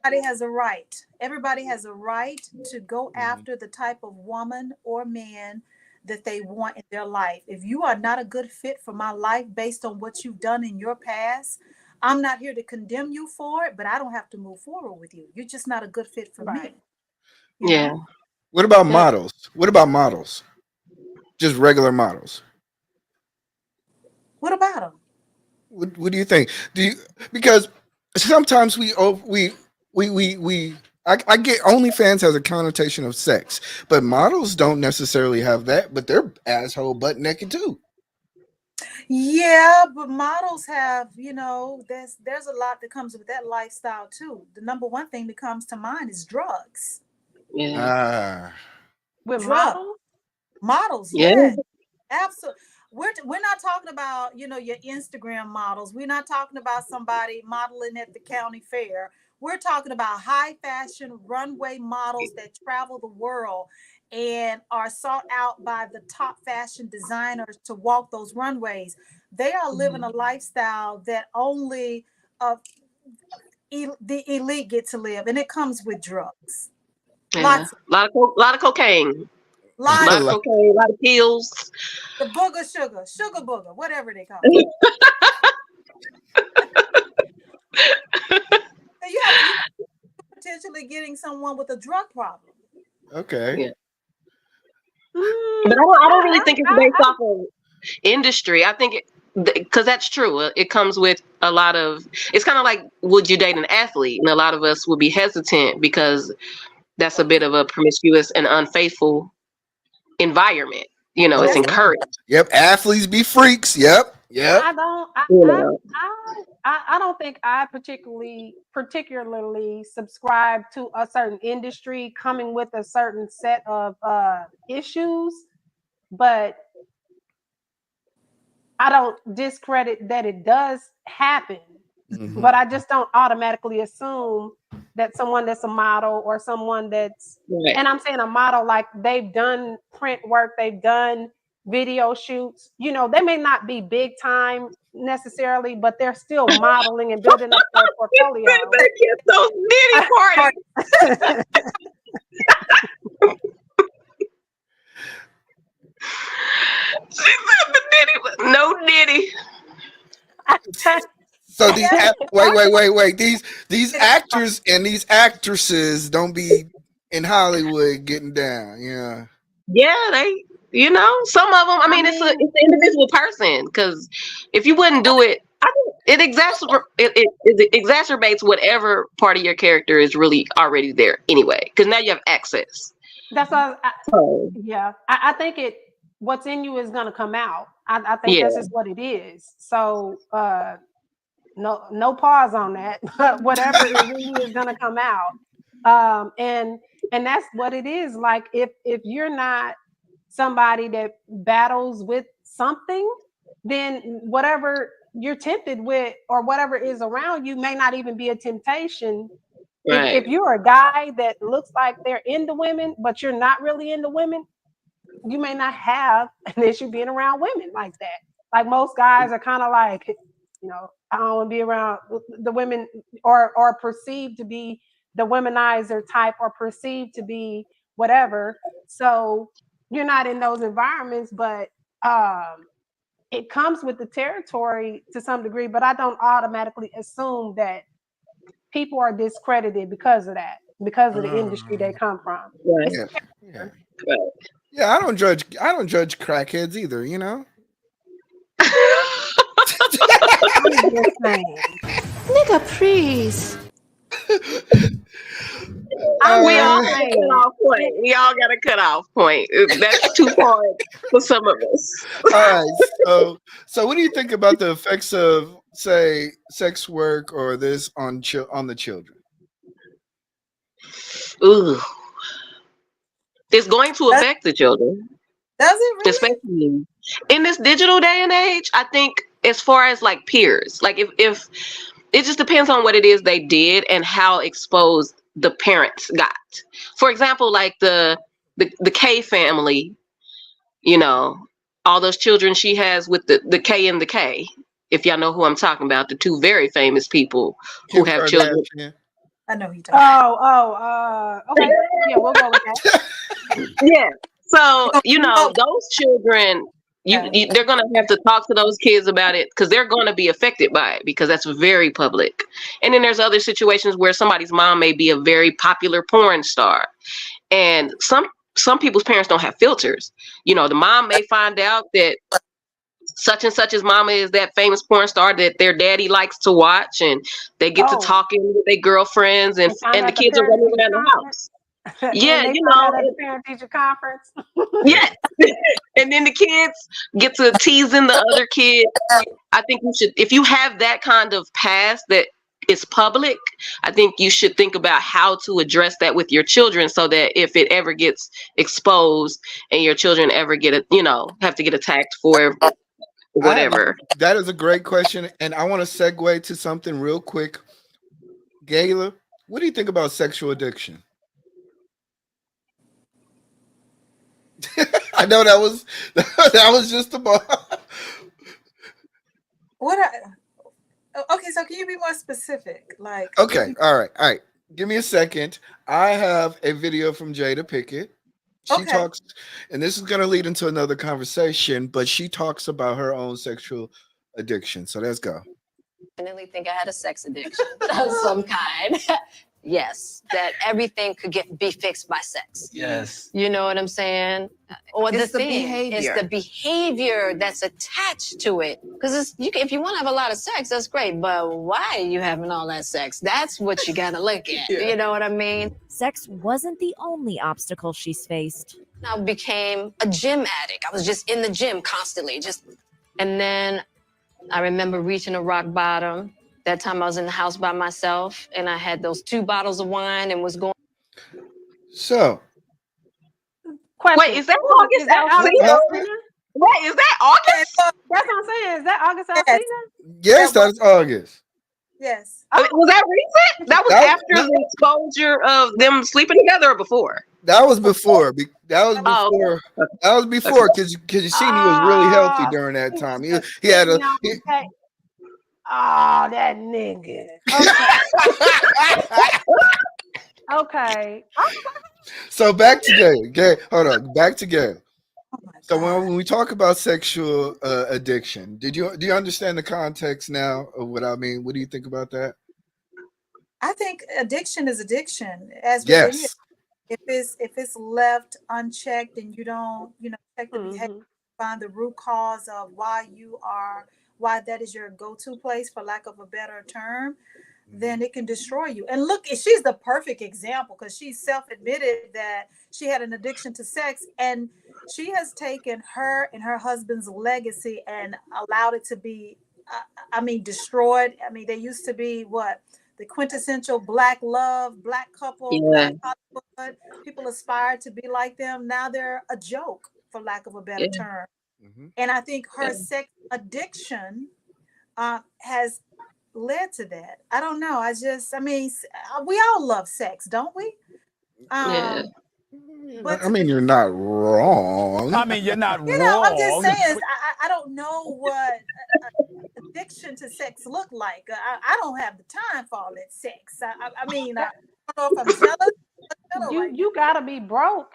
Everybody has a right. Everybody has a right to go Mhm. after the type of woman or man that they want in their life. If you are not a good fit for my life based on what you've done in your past, I'm not here to condemn you for it, but I don't have to move forward with you. You're just not a good fit for Right. me. You Yeah. know? What about Yeah. models? What about models? Just regular models. What about them? What do you think? Do you because sometimes we I get OnlyFans has a connotation of sex, but models don't necessarily have that. But they're asshole butt naked too. Yeah, but models have, there's a lot that comes with that lifestyle too. The number one thing that comes to mind is drugs. Yeah. Ah, With Drugs. models? Models, Yeah. yes. Absolutely. We're not talking about, your Instagram models. We're not talking about somebody modeling at the county fair. We're talking about high fashion runway models that travel the world and are sought out by the top fashion designers to walk those runways. They are living a lifestyle that only the elite get to live, and it comes with drugs. Yeah. Lots of Lot of cocaine. A lot lots of of cocaine. A lot of pills. the booger sugar booger, whatever they call it. So you potentially getting someone with a drug problem. okay. Yeah. Mm, But I don't really I, think it's I, based I, off of industry. I think because that's true. It comes with a lot of. It's kind of like, would you date an athlete? And a lot of us would be hesitant because that's a bit of a promiscuous and unfaithful environment. But It's that's encouraged. Yep. Athletes be freaks. Yep. Yep. I don't You know. I don't think I particularly subscribe to a certain industry coming with a certain set of issues, but I don't discredit that it does happen. Mhm. But I just don't automatically assume that someone that's a model or someone that's, Right. and I'm saying a model like they've done print work, they've done video shoots, they may not be big time necessarily, but they're still modeling and building up their portfolio. Get those nitty part. parties. She said the nitty. No nitty. So Yeah, wait. These actors and these actresses don't be in Hollywood getting down. Yeah. Yeah, some of them. I I mean, it's mean, an individual person. Because if you wouldn't do it, I think it exacerbates whatever part of your character is really already there anyway. Because now you have access. that's what So yeah, I think what's in you is going to come out. I think yeah, that's just what it is. So, no pause on that, but whatever is in you is going to come out. And that's what it is. Like if you're not somebody that battles with something, then whatever you're tempted with or whatever is around you may not even be a temptation. If right. you're a guy that looks like they're into women but you're not really into women, you may not have an issue being around women like that. Like most guys are kind of like, you know, I don't want to be around the women or perceived to be the womanizer type or perceived to be whatever. So you're not in those environments, but it comes with the territory to some degree, but I don't automatically assume that people are discredited because of that, because of the industry they come from. Right. It's Yeah. Right. Yeah, I don't judge crackheads either, you know? I'm just saying. Nigga, please. We all just got a saying. cut off point. We all got a cut off point. That's too far for some of us. All right. So what do you think about the effects of, say, sex work or this on the children? Ooh. It's going to affect the children. Does it really? Especially in this digital day and age. I think as far as like peers, like if it just depends on what it is they did and how exposed the parents got. For example, like the K family, you know, all those children she has with the K and the K. If y'all know who I'm talking about, the two very famous people who Kim have children. Kardashian. I know you talking. Okay. Yeah, we'll go with that. Yeah. So, you know, those children, they're going to have to talk to those kids about it because they're going to be affected by it because that's very public. And then there's other situations where somebody's mom may be a very popular porn star. And some people's parents don't have filters. You know, the mom may find out that such and such's mama is that famous porn star that their daddy likes to watch, and they get to talking with their girlfriends, and the kids are running around the house. Yeah, and they you find know, out at the parent teacher conference. yeah. And then the kids get to teasing the other kid. I think you should, if you have that kind of past that is public, I think you should think about how to address that with your children so that if it ever gets exposed and your children ever get have to get attacked for whatever. That is a great question, and I want to segue to something real quick. Gala, what do you think about sexual addiction? I know that was just about. Okay, so can you be more specific? Like, Okay, all right. Give me a second. I have a video from Jada Pickett. She talks, and this is going to lead into another conversation, but she talks about her own sexual addiction. So let's go. I definitely think I had a sex addiction of some kind. Yes, that everything could be fixed by sex. Yes. You know what I'm saying? Or It's the behavior. It's the behavior that's attached to it. Because if you want to have a lot of sex, that's great. But why are you having all that sex? That's what you got to look at. Yeah. You know what I mean? Sex wasn't the only obstacle she's faced. I became a gym addict. I was just in the gym constantly. And then I remember reaching a rock bottom. That time I was in the house by myself, and I had those 2 bottles of wine and was going. So, wait, is that August? Is that August? Wait, is that August? That's what I'm saying. Is that August Alsina? Yes, that's August. Yes. Was that recent? That was after the exposure of them sleeping together or before? That was before. That was before because you seen he was really healthy during that time. He had a. Oh, that nigga. Okay. So back to Gail. Hold on. Back to Gail. So when we talk about sexual addiction, do you understand the context now of what I mean? What do you think about that? I think addiction is addiction. Yes. If it's left unchecked and you don't, check the behavior, find the root cause of why that is your go-to place, for lack of a better term, then it can destroy you. And look, she's the perfect example because she self-admitted that she had an addiction to sex, and she has taken her and her husband's legacy and allowed it to be, destroyed. I mean, they used to be the quintessential Black love, Black couple, Black Hollywood. People aspired to be like them. Now they're a joke, for lack of a better term. And I think her sex addiction has led to that. I don't know. We all love sex, don't we? But I mean, you're not wrong. I mean, you're not you know, I'm just wrong. saying, I don't know what addiction to sex look like. I don't have the time for all that sex. I mean, I don't know if I'm jealous. You gotta be broke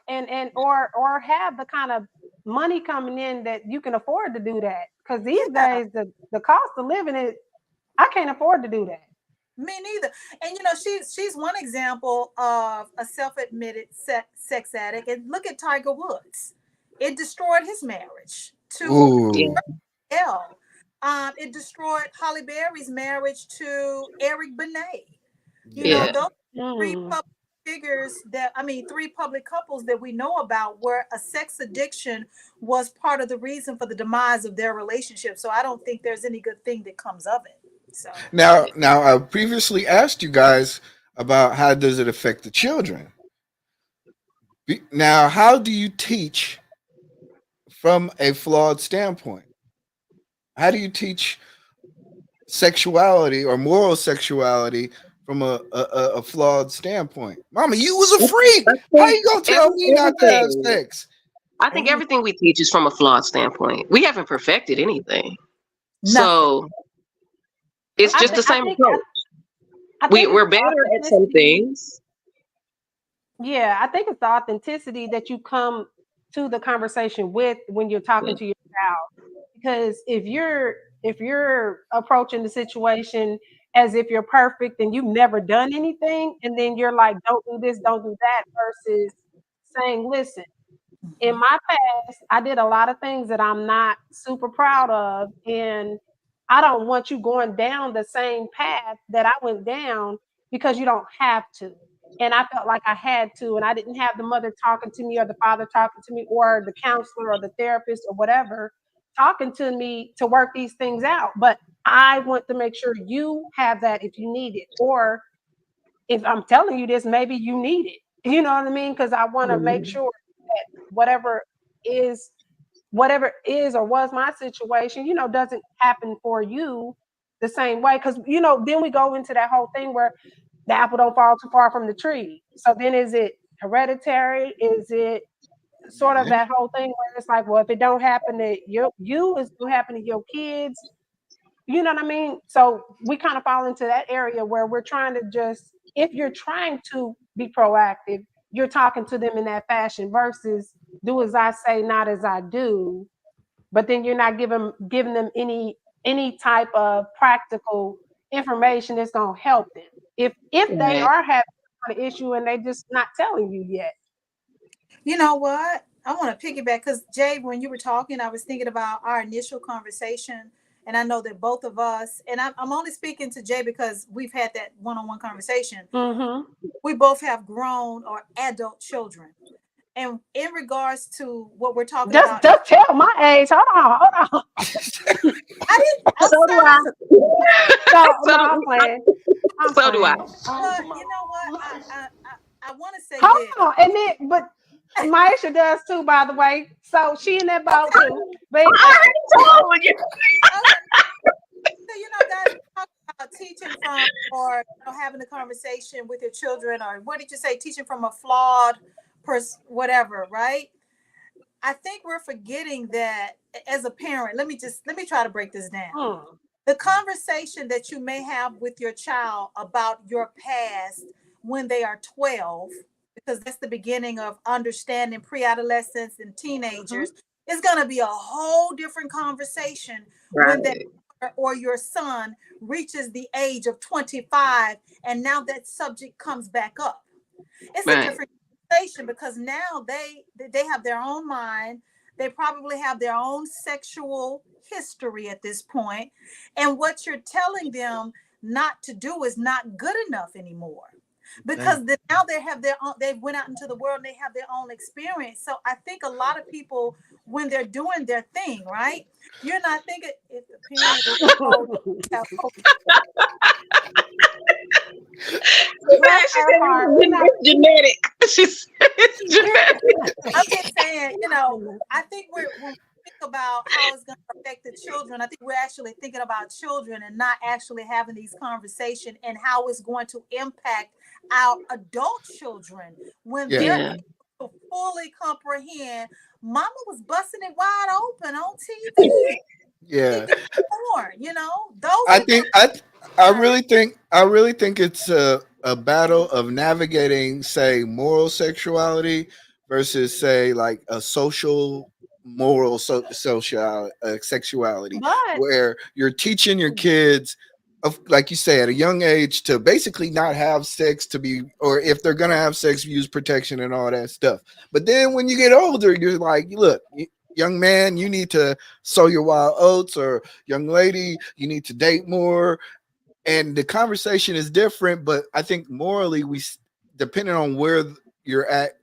or have the kind of money coming in that you can afford to do that. Because these days the cost of living is, I can't afford to do that. Me neither. And you know, she's one example of a self-admitted sex addict. And look at Tiger Woods. It destroyed his marriage to L. It destroyed Holly Berry's marriage to Eric Benet. You know, those three public figures three public couples that we know about where a sex addiction was part of the reason for the demise of their relationship. So I don't think there's any good thing that comes of it. So Now, I previously asked you guys about how does it affect the children. Now, how do you teach from a flawed standpoint? How do you teach sexuality or moral sexuality from a flawed standpoint? Mama, you was a freak. How you gonna tell me not to have sex? I think everything we teach is from a flawed standpoint. We haven't perfected anything. So it's just the same approach. We're better at some things. Yeah, I think it's the authenticity that you come to the conversation with when you're talking to your child. Because if you're approaching the situation as if you're perfect and you've never done anything, and then you're like, don't do this, don't do that, versus saying, listen, in my past, I did a lot of things that I'm not super proud of, and I don't want you going down the same path that I went down because you don't have to. And I felt like I had to, and I didn't have the mother talking to me or the father talking to me or the counselor or the therapist or whatever talking to me to work these things out. But I want to make sure you have that if you need it. Or if I'm telling you this, maybe you need it. You know what I mean? Because I want to make sure that whatever is or was my situation, doesn't happen for you the same way. Because, then we go into that whole thing where the apple don't fall too far from the tree. So then is it hereditary? Is it sort of that whole thing where it's like, well, if it don't happen to you, it's going to happen to your kids. You know what I mean? So we kind of fall into that area where we're trying to just, if you're trying to be proactive, you're talking to them in that fashion versus do as I say, not as I do. But then you're not giving them any type of practical information that's going to help them. If they are having an issue and they just not telling you yet. You know what? I want to piggyback because Jay, when you were talking, I was thinking about our initial conversation. And I know that both of us, and I'm only speaking to Jay because we've had that one-on-one conversation. Mm-hmm. We both have grown or adult children. And in regards to what we're talking about. Just tell my age. Hold on. So do I. I'm playing. So do I. But you know what? I want to say hold this. on. And then, but Maisha does too, by the way. So she in that boat too. But I already told you. So, guys, talk about teaching from or having a conversation with your children, or what did you say? Teaching from a flawed whatever, right? I think we're forgetting that as a parent. Let me try to break this down. The conversation that you may have with your child about your past when they are 12, because that's the beginning of understanding pre-adolescents and teenagers, is going to be a whole different conversation when that or your son reaches the age of 25 and now that subject comes back up. It's a different conversation because now they have their own mind. They probably have their own sexual history at this point, and what you're telling them not to do is not good enough anymore because now they have their own. They went out into the world and they have their own experience. So I think a lot of people, when they're doing their thing, right, you're not thinking if the parent It's genetic. It's genetic. I'm just saying, I think when we think about how it's going to affect the children, I think we're actually thinking about children and not actually having these conversations and how it's going to impact our adult children when they're able to fully comprehend. Mama was busting it wide open on TV. Yeah. More, you know, those I are think I really think it's a battle of navigating, say, moral sexuality versus, say, like a social moral social sexuality, But where you're teaching your kids, of, like you say, at a young age, to basically not have sex, to be, or if they're gonna have sex, use protection and all that stuff. But then when you get older, you're like, look, young man, you need to sow your wild oats, or young lady, you need to date more. And the conversation is different, but I think morally, depending on where you're at,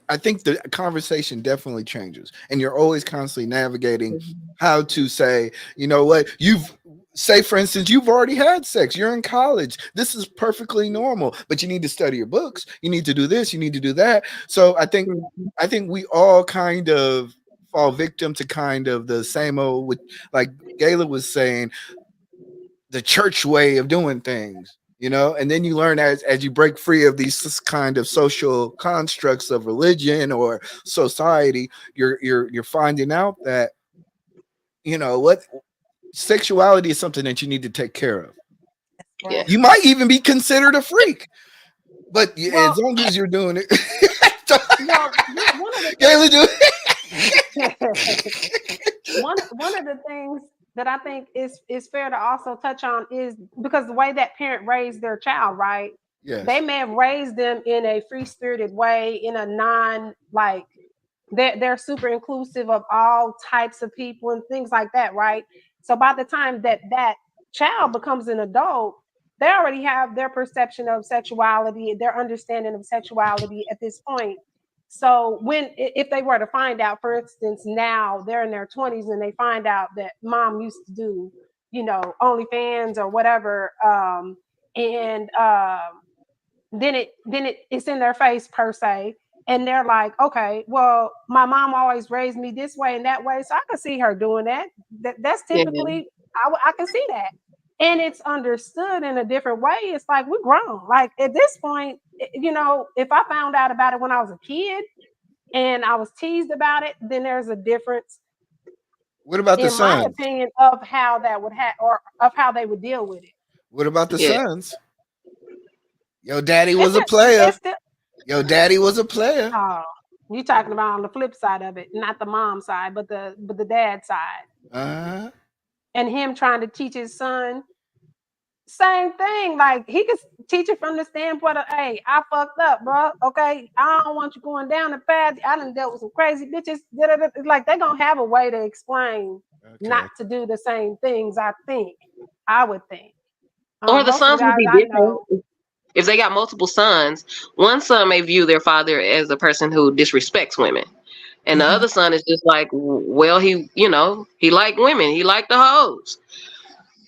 I think the conversation definitely changes, and you're always constantly navigating how to say, you know what, you've, say for instance, you've already had sex, you're in college, this is perfectly normal, but you need to study your books, you need to do this, you need to do that. So I think we all kind of fall victim to kind of the same old, with, like Gala was saying, the church way of doing things, you know. And then you learn, as you break free of these kind of social constructs of religion or society, you're finding out that, you know what, sexuality is something that you need to take care of. right. You might even be considered a freak, but as well, long as you're doing it. one of the Gayla, do one of the things that I think is fair to also touch on is because the way that parent raised their child, right? They yes. may have raised them in a free spirited way, in a non like they're super inclusive of all types of people and things like that, right? So by the time that child becomes an adult, they already have their perception of sexuality, their understanding of sexuality at this point. So when if they were to find out, for instance, now they're in their 20s and they find out that mom used to do, OnlyFans or whatever, and it's in their face per se, and they're like, okay, well, my mom always raised me this way and that way, so I can see her doing that. That's Yeah. typically I can see that, and it's understood in a different way. It's like we're grown. Like at this point, if I found out about it when I was a kid and I was teased about it, then there's a difference, What about the in my sons? opinion, of how that would or of how they would deal with it. What about the Yeah. sons? Yo, daddy It's was a just, player. it's still, Yo, daddy was a player. oh, you talking about on the flip side of it, not the mom side, but the dad side, Uh-huh. and him trying to teach his son same thing. Like he could teach it from the standpoint of, hey, I fucked up, bro. Okay, I don't want you going down the path. I done dealt with some crazy bitches. It's like they're gonna have a way to explain not Okay. to do the same things. I would think. Or the Most of the sons will guys be I different. know. If they got multiple sons, one son may view their father as a person who disrespects women. And the Mhm. other son is just like, well, he liked women. He liked the hoes.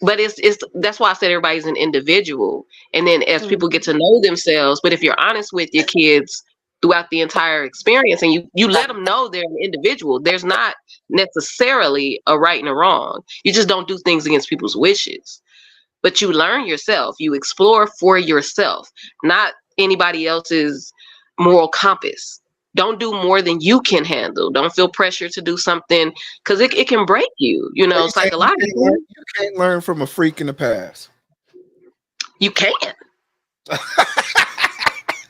But it's that's why I said everybody's an individual. And then as people get Mhm. to know themselves, but if you're honest with your kids throughout the entire experience and you let them know they're an individual, there's not necessarily a right and a wrong. You just don't do things against people's wishes. But you learn yourself. You explore for yourself, not anybody else's moral compass. Don't do more than you can handle. Don't feel pressure to do something because it can break you, So you saying psychologically. you can't learn from a freak in the past. You can.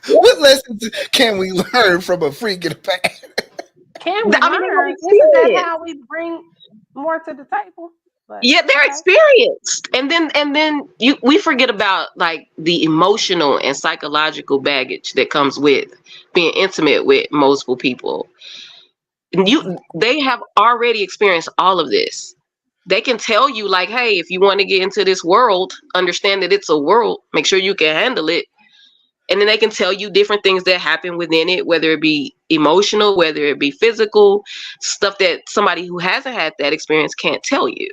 What lessons can we learn from a freak in the past? Can we I mean, they have learn? Isn't that experience. how we bring more to the table? But Yeah, they're okay. experienced. And then we forget about like the emotional and psychological baggage that comes with being intimate with multiple people. They have already experienced all of this. They can tell you like, hey, if you want to get into this world, understand that it's a world, make sure you can handle it. And then they can tell you different things that happen within it, whether it be emotional, whether it be physical, stuff that somebody who hasn't had that experience can't tell you.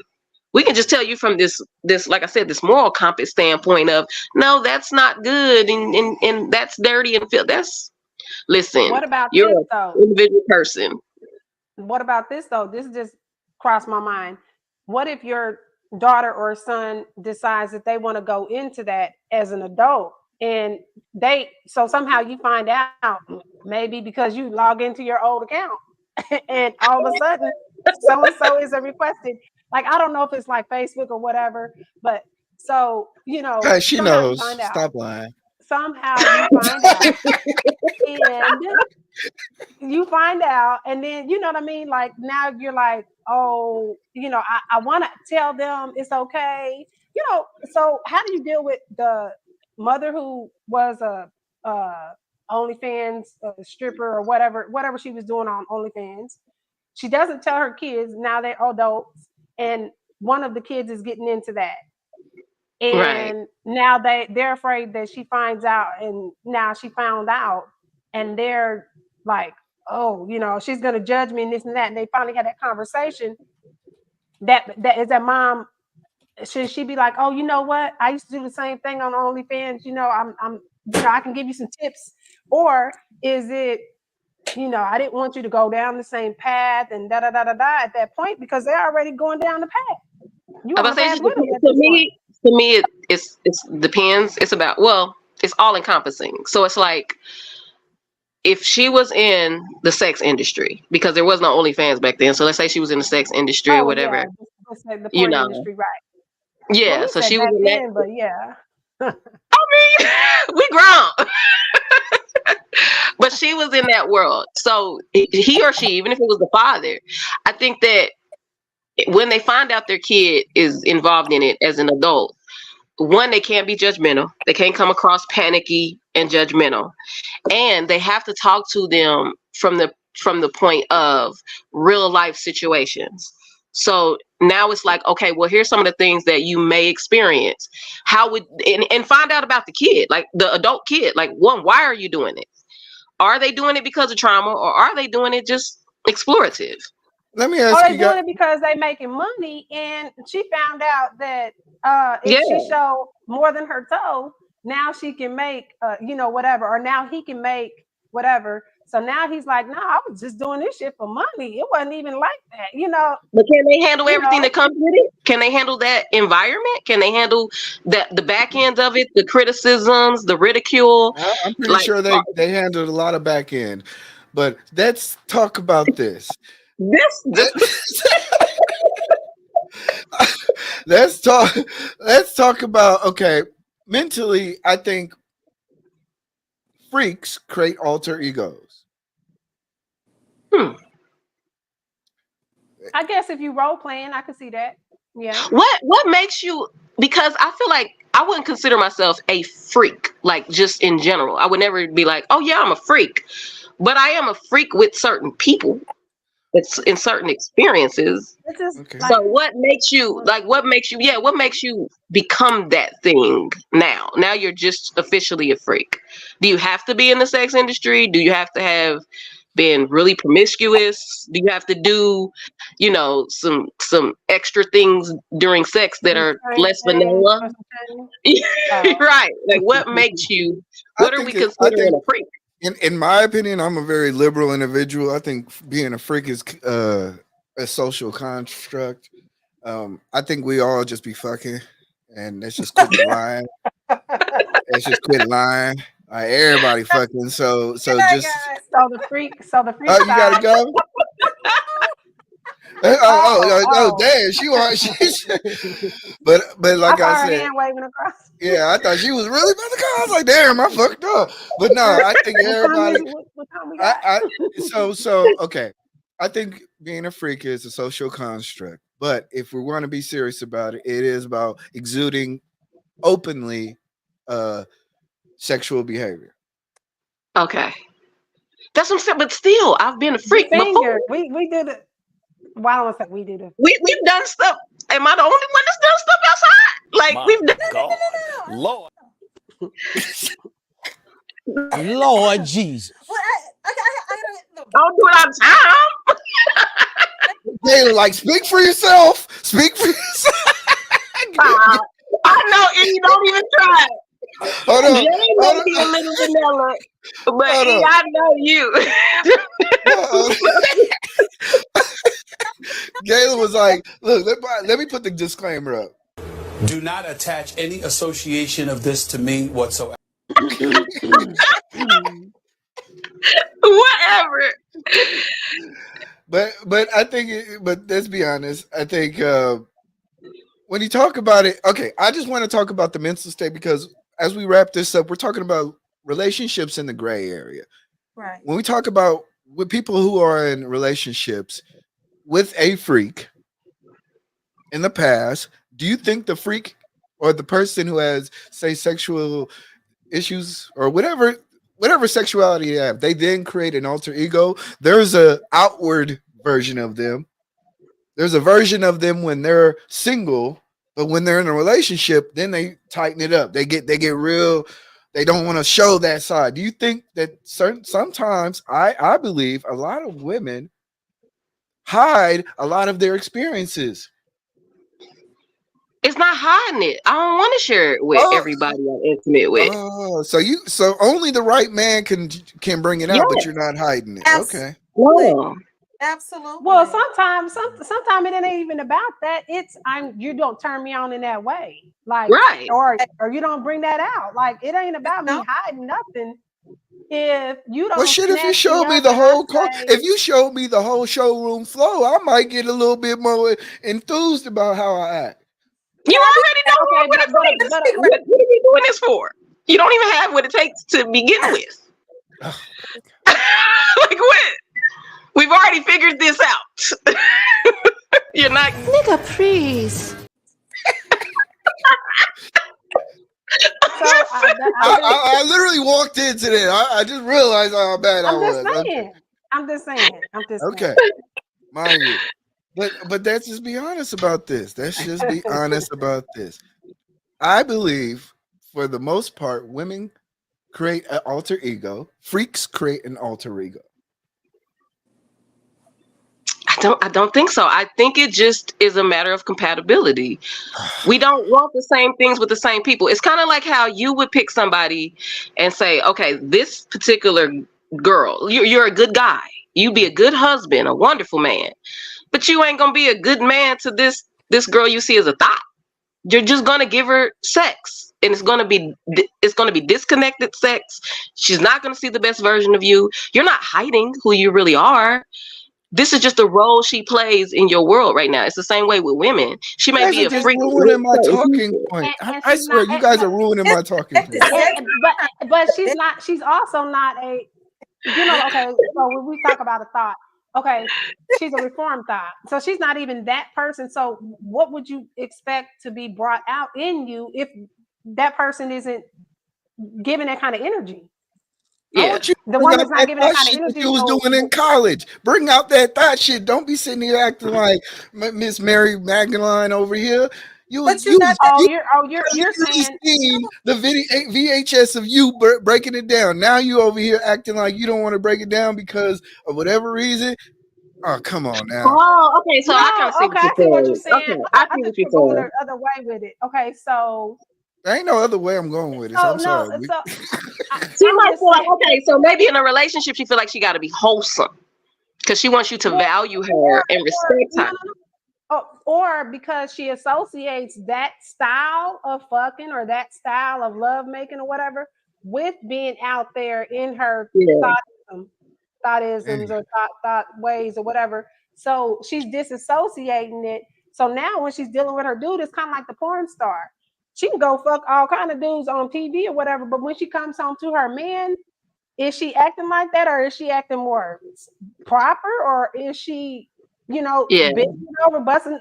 We can just tell you from this like I said, this moral compass standpoint of no, that's not good, and that's dirty and feel that's listen, What about you're this an though? individual person. What about this though? This just crossed my mind. What if your daughter or son decides that they want to go into that as an adult, and so somehow you find out maybe because you log into your old account and all of a sudden so and so is a requested. Like I don't know if it's like Facebook or whatever, but so you know Hey, she somehow you knows. find out. Stop lying. Somehow you find out, and you find out, and then you know what I mean. Like now you're like, oh, you know, I want to tell them it's okay. You know, so how do you deal with the mother who was a OnlyFans stripper or whatever she was doing on OnlyFans? She doesn't tell her kids. Now they're adults, and one of the kids is getting into that. And now they're afraid that she finds out, and now she found out, and they're like, oh, you know, she's gonna judge me and this and that. And they finally had that conversation. That is that mom. Should she be like, oh, you know what? I used to do the same thing on OnlyFans. You know, I'm you know, I can give you some tips. Or is it, you know, I didn't want you to go down the same path and da da da da da at that point because they're already going down the path. You on the path with them at this point. To me, it's depends. It's about, well, it's all encompassing. So it's like if she was in the sex industry, because there was no OnlyFans back then. So let's say she was in the sex industry or whatever. Yeah, the porn you know, industry, right? yeah. Well, So she was in then, that. but yeah. I mean, we grown. But she was in that world. So he or she, even if it was the father, I think that when they find out their kid is involved in it as an adult, one, they can't be judgmental. They can't come across panicky and judgmental. And they have to talk to them from the point of real life situations. So now it's like, okay, well, here's some of the things that you may experience. How would and find out about the kid, like the adult kid. Like, one, why are you doing it? Are they doing it because of trauma, or are they doing it just explorative? Let me ask Or you they doing guys. it because they making money, and she found out that if Yeah. she show more than her toe, now she can make you know, whatever, or now he can make whatever. So now he's like, no, I was just doing this shit for money. It wasn't even like that, you know. But can they handle You everything know. that comes with it? Can they handle that environment? Can they handle the back end of it, the criticisms, the ridicule? I'm pretty Like, sure they handled a lot of back end. But let's talk about this. this Let's talk about, okay, mentally, I think freaks create alter egos. I guess if you role playing, I could see that. Yeah. What makes you, because I feel like I wouldn't consider myself a freak, like just in general. I would never be like, oh yeah, I'm a freak. But I am a freak with certain people. It's in certain experiences. It's just Okay. So what makes you what makes you become that thing now? Now you're just officially a freak. Do you have to be in the sex industry? Do you have to have been really promiscuous? Do you have to do, you know, some extra things during sex that are less vanilla? Right. Like what makes you, what are we considering a freak? In my opinion, I'm a very liberal individual. I think being a freak is a social construct. I think we all just be fucking, and let's just quit lying. Let's just quit lying. Everybody fucking. So just. So the freak. Oh, you gotta go. Oh, damn! She was. But like I said, hand waving across. Yeah, I thought she was really about to go. I was like, damn, I fucked up. But no, I think everybody. Okay. I think being a freak is a social construct. But if we want to be serious about it, it is about exuding openly sexual behavior. Okay. That's what I'm saying. But still, I've been a freak before. We did it. Well, I don't want to say we did it. We've done stuff. Am I the only one that's done stuff outside? Like My we've done. God. Lord Jesus. Well, I don't do it all the time. Taylor, like, speak for yourself. Speak for yourself. I know, and you don't even try. Hold on. Jay may be a little vanilla, but I know you. Gala was like, look, let me put the disclaimer up. Do not attach any association of this to me whatsoever. Whatever. But I think, but let's be honest. I think when you talk about it, okay, I just want to talk about the mental state because as we wrap this up, we're talking about relationships in the gray area. Right. When we talk about with people who are in relationships with a freak in the past, do you think the freak or the person who has, say, sexual issues or whatever sexuality they have, they then create an alter ego? There's a outward version of them. There's a version of them when they're single, but when they're in a relationship, then they tighten it up. They get real. They don't want to show that side. Do you think that sometimes I believe a lot of women hide a lot of their experiences? It's not hiding it. I don't want to share it with everybody I'm intimate with. Oh, so only the right man can bring it out, but you're not hiding it. Okay. No. Absolutely. Well, sometimes it ain't even about that. It's you don't turn me on in that way, like right, or you don't bring that out. Like it ain't about me hiding nothing. If you don't, well, shit. If you showed me the whole, if you showed me the whole showroom flow, I might get a little bit more enthused about how I act. You already know what are we doing this for? You don't even have what it takes to begin with. Like what? We've already figured this out. You're not. Nigga, please. I literally walked into that. I just realized how bad I was. I'm just saying. Okay, mind you. But let's just be honest about this. Let's just be honest about this. I believe, for the most part, women create an alter ego. Freaks create an alter ego. I don't think so. I think it just is a matter of compatibility. We don't want the same things with the same people. It's kind of like how you would pick somebody and say, okay, this particular girl, you're a good guy. You'd be a good husband, a wonderful man. But you ain't gonna be a good man to this girl you see as a thought. You're just gonna give her sex, and it's gonna be disconnected sex. She's not gonna see the best version of you. You're not hiding who you really are. This is just the role she plays in your world right now. It's the same way with women. She may be a freak. Ruining my talking point. I swear, you guys are ruining my talking point. But she's not. She's also not a. Okay. So when we talk about a thought, okay, she's a reformed thought. So she's not even that person. So what would you expect to be brought out in you if that person isn't giving that kind of energy? Yeah, the one that's not giving that kind of energy. You was doing in college. Bring out that thought shit. Don't be sitting here acting like Miss Mary Magdalene over here. You're saying the VHS of you breaking it down. Now you over here acting like you don't want to break it down because of whatever reason. Oh, come on now. Oh, okay. So I kind of see what you're saying. Okay, I see what you're saying. Going the other way with it. Okay, so. There ain't no other way I'm going with it. I'm sorry. She might feel like, okay, so maybe in a relationship, she feel like she got to be wholesome because she wants you to value her and respect her. Or because she associates that style of fucking or that style of love making or whatever with being out there in her thoughtisms or thought ways or whatever. So she's disassociating it. So now when she's dealing with her dude, it's kind of like the porn star. She can go fuck all kind of dudes on TV or whatever, but when she comes home to her man, is she acting like that, or is she acting more proper, or is she, bending over, busting,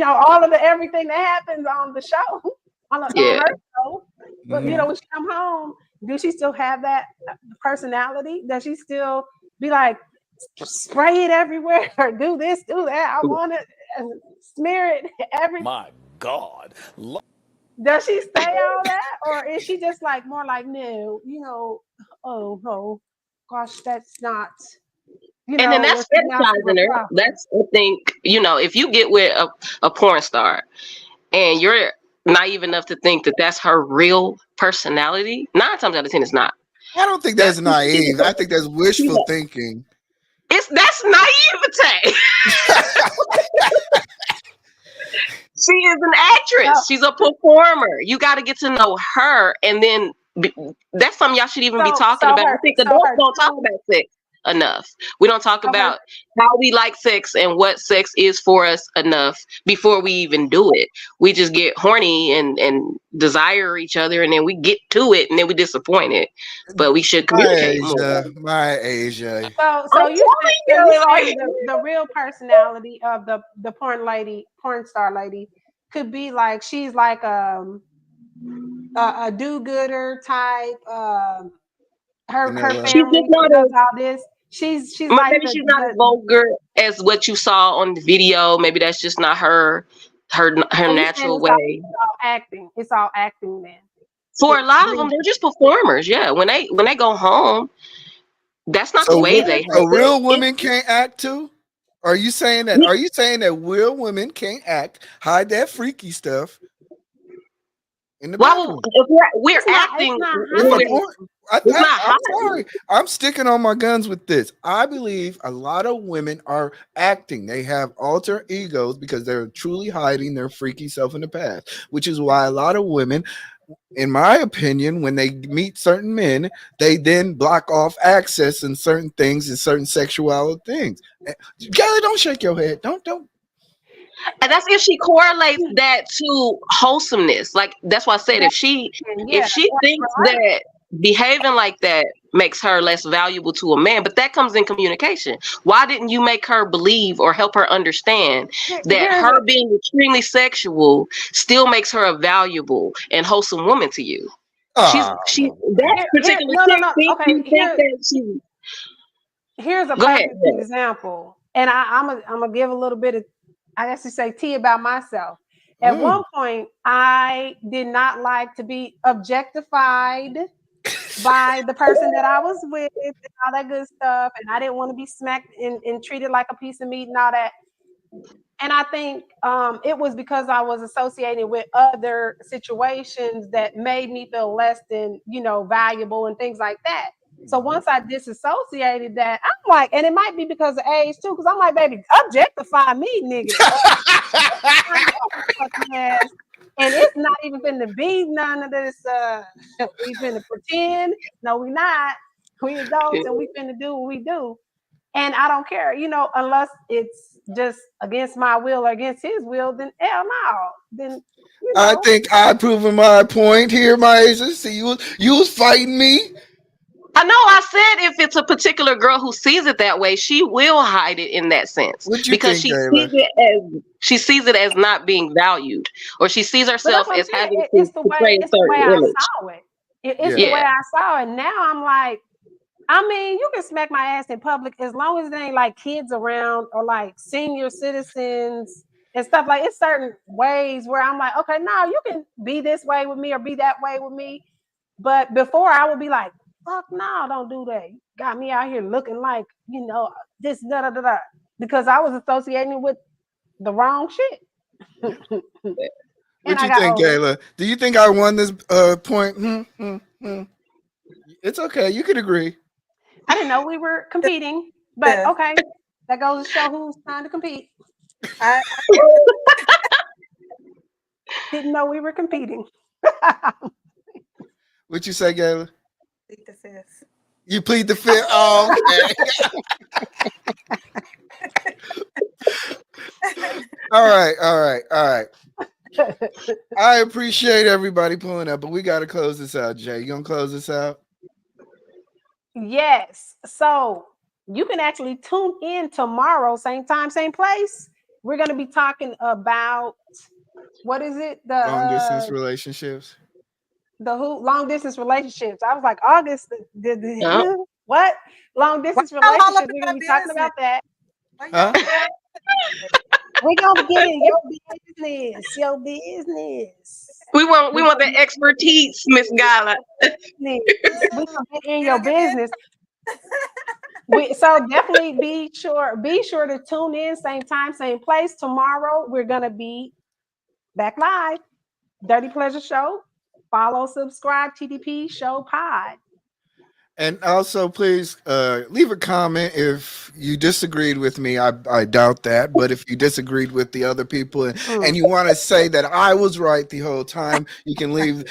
all of the everything that happens on the show, on her show. But when she come home, do she still have that personality? Does she still be like, spray it everywhere, or do this, do that? I want it, and smear it everywhere. My God. Does she say all that, or is she just like more like, no, oh no, gosh, that's not, and then that's fetishizing her. That's, I think, if you get with a porn star and you're naive enough to think that that's her real personality, 9 times out of 10 it's not. I don't think that's naive. I think that's wishful thinking. That's naivete. She is an actress. She's a performer. You got to get to know her and then That's something y'all should even be So talking so about. I her think so adults her don't talk true about sex enough. We don't talk so her about how we like sex and what sex is for us enough before we even do it. We just get horny and desire each other, and then we get to it, and then we disappointed. But we should communicate more. My Asia. So I'm telling you're you, like, saying the real personality of the porn star lady could be like she's like a do-gooder type. Her Vanilla. she's just family not does as all this. She's like maybe she's not as vulgar as what you saw on the video. Maybe that's just not her so you saying natural way. it's all acting. It's all acting then. For a lot of them, Really. they're just performers. Yeah, when they go home, that's not the So, way they so have real it. women can't act too? Are you saying that? Are you saying that real women can't act, hide that freaky stuff in the Why would bedroom? if we're It's acting not If a when hiding. porn, it's not I'm hiding. sorry. I'm sticking on my guns with this. I believe a lot of women are acting. They have alter egos because they're truly hiding their freaky self in the past, which is why a lot of women, in my opinion, when they meet certain men, they then block off access in certain things and certain sexual things. Gally, don't shake your head. Don't. And that's if she correlates that to wholesomeness. Like that's why I said if Yeah, she thinks right. that behaving like that makes her less valuable to a man, but that comes in communication. Why didn't you make her believe or help her understand that Here's her being extremely sexual still makes her a valuable and wholesome woman to you? She that particular chick no. thinks Okay, you think that she here's a go ahead. perfect example, and I'm gonna give a little bit of, I guess you say, tea about myself. At one point, I did not like to be objectified by the person that I was with and all that good stuff, and I didn't want to be smacked and treated like a piece of meat and all that. And I think it was because I was associated with other situations that made me feel less than, valuable and things like that. So once I disassociated that, I'm like, and it might be because of age too, because I'm like, baby, objectify me, nigga. And it's not even finna be none of this. We finna pretend. No, we not. We adults and we finna do what we do. And I don't care, unless it's just against my will or against his will, then hell no. Then, I think I proven my point here, my Asia. See, you was fighting me. I know I said if it's a particular girl who sees it that way, she will hide it in that sense What you because think, Gayla? she sees it as not being valued, or she sees But herself that's what I'm as saying. having It's to the portray way a certain I image. saw it. It's the Yeah. way I saw it. Now I'm like, I mean, you can smack my ass in public as long as there ain't like kids around or like senior citizens and stuff. Like it's certain ways where I'm like, okay, no, you can be this way with me or be that way with me. But before I would be like, fuck no, don't do that. You got me out here looking like, this da da da da. Because I was associating with the wrong shit. And What I you got think, older. Gayla? Do you think I won this point? It's okay. You could agree. I didn't know we were competing, but okay. That goes to show who's trying to compete. I Didn't know we were competing. What you say, Gayla? plead the fifth. You plead the fifth. Oh, okay. All right. I appreciate everybody pulling up, but we got to close this out. Jay, you gonna close this out? Yes. So you can actually tune in tomorrow, same time, same place. We're going to be talking about what is it? Long distance relationships. Long distance relationships. I was like, August, Yep. what? Long distance relationships. We're going to be talking about that. Huh? We're going to get in your business. We want the expertise, Miss Gala. We're going to get in your business. So definitely be sure to tune in, same time, same place. Tomorrow we're gonna be back live. Dirty Pleasure Show. Follow, subscribe, TDP Show Pod. And also, please leave a comment if you disagreed with me. I doubt that, but if you disagreed with the other people and you want to say that I was right the whole time, you can leave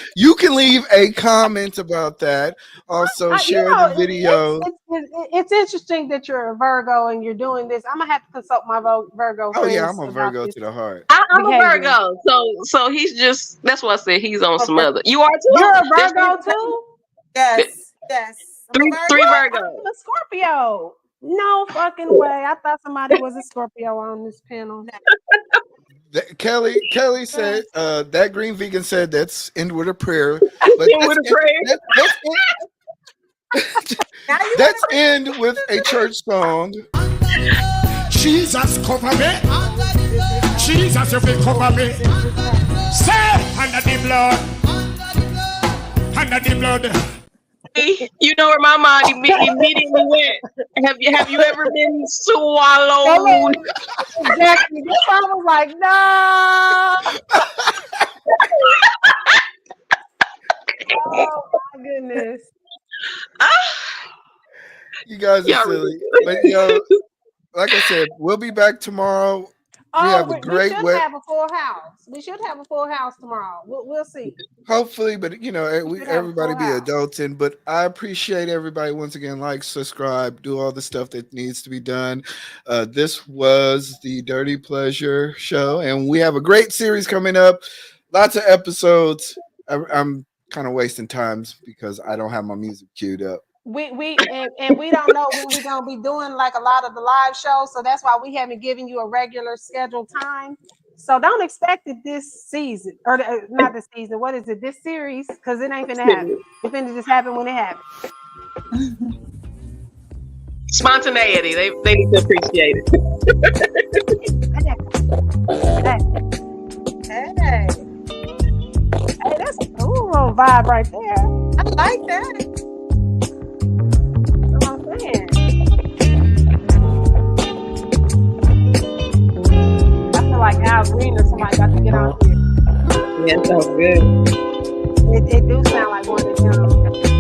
a comment about that. Also, share the video. It's interesting that you're a Virgo and you're doing this. I'm gonna have to consult my Virgo Oh yeah, I'm friends a about Virgo this to the heart. I'm a behavior. Virgo, so he's just. That's why I said he's on some Okay. other. You are too. You're a There's Virgo too? Yes. I'm a three Virgo. Virgos. I'm a Scorpio. No fucking way. I thought somebody was a Scorpio on this panel. Kelly said that green vegan said that's end with a prayer. But let's end with a church song. Jesus cover me. Jesus, you will cover me. Say under the blood. Under the blood. You know where my mind immediately went. Have you ever been swallowed? Exactly. This song was like, no. Oh my goodness. You guys are silly. But like I said, we'll be back tomorrow. We have a great we should have a full house. We should have a full house tomorrow. We'll see. Hopefully, but everybody be adulting. But I appreciate everybody once again. Like, subscribe, do all the stuff that needs to be done. This was the Dirty Pleasure Show, and we have a great series coming up. Lots of episodes. I'm kind of wasting times because I don't have my music queued up. We don't know when we're gonna be doing like a lot of the live shows, so that's why we haven't given you a regular scheduled time. So don't expect it this season, or not this season. What is it? This series? Because it ain't finna happen. It's finna just happen when it happens. Spontaneity. They need to appreciate it. Hey, that's a cool little vibe right there. I like that. I feel like Al Green or somebody got to get on here. Yeah, sounds good. It do sound like one of them.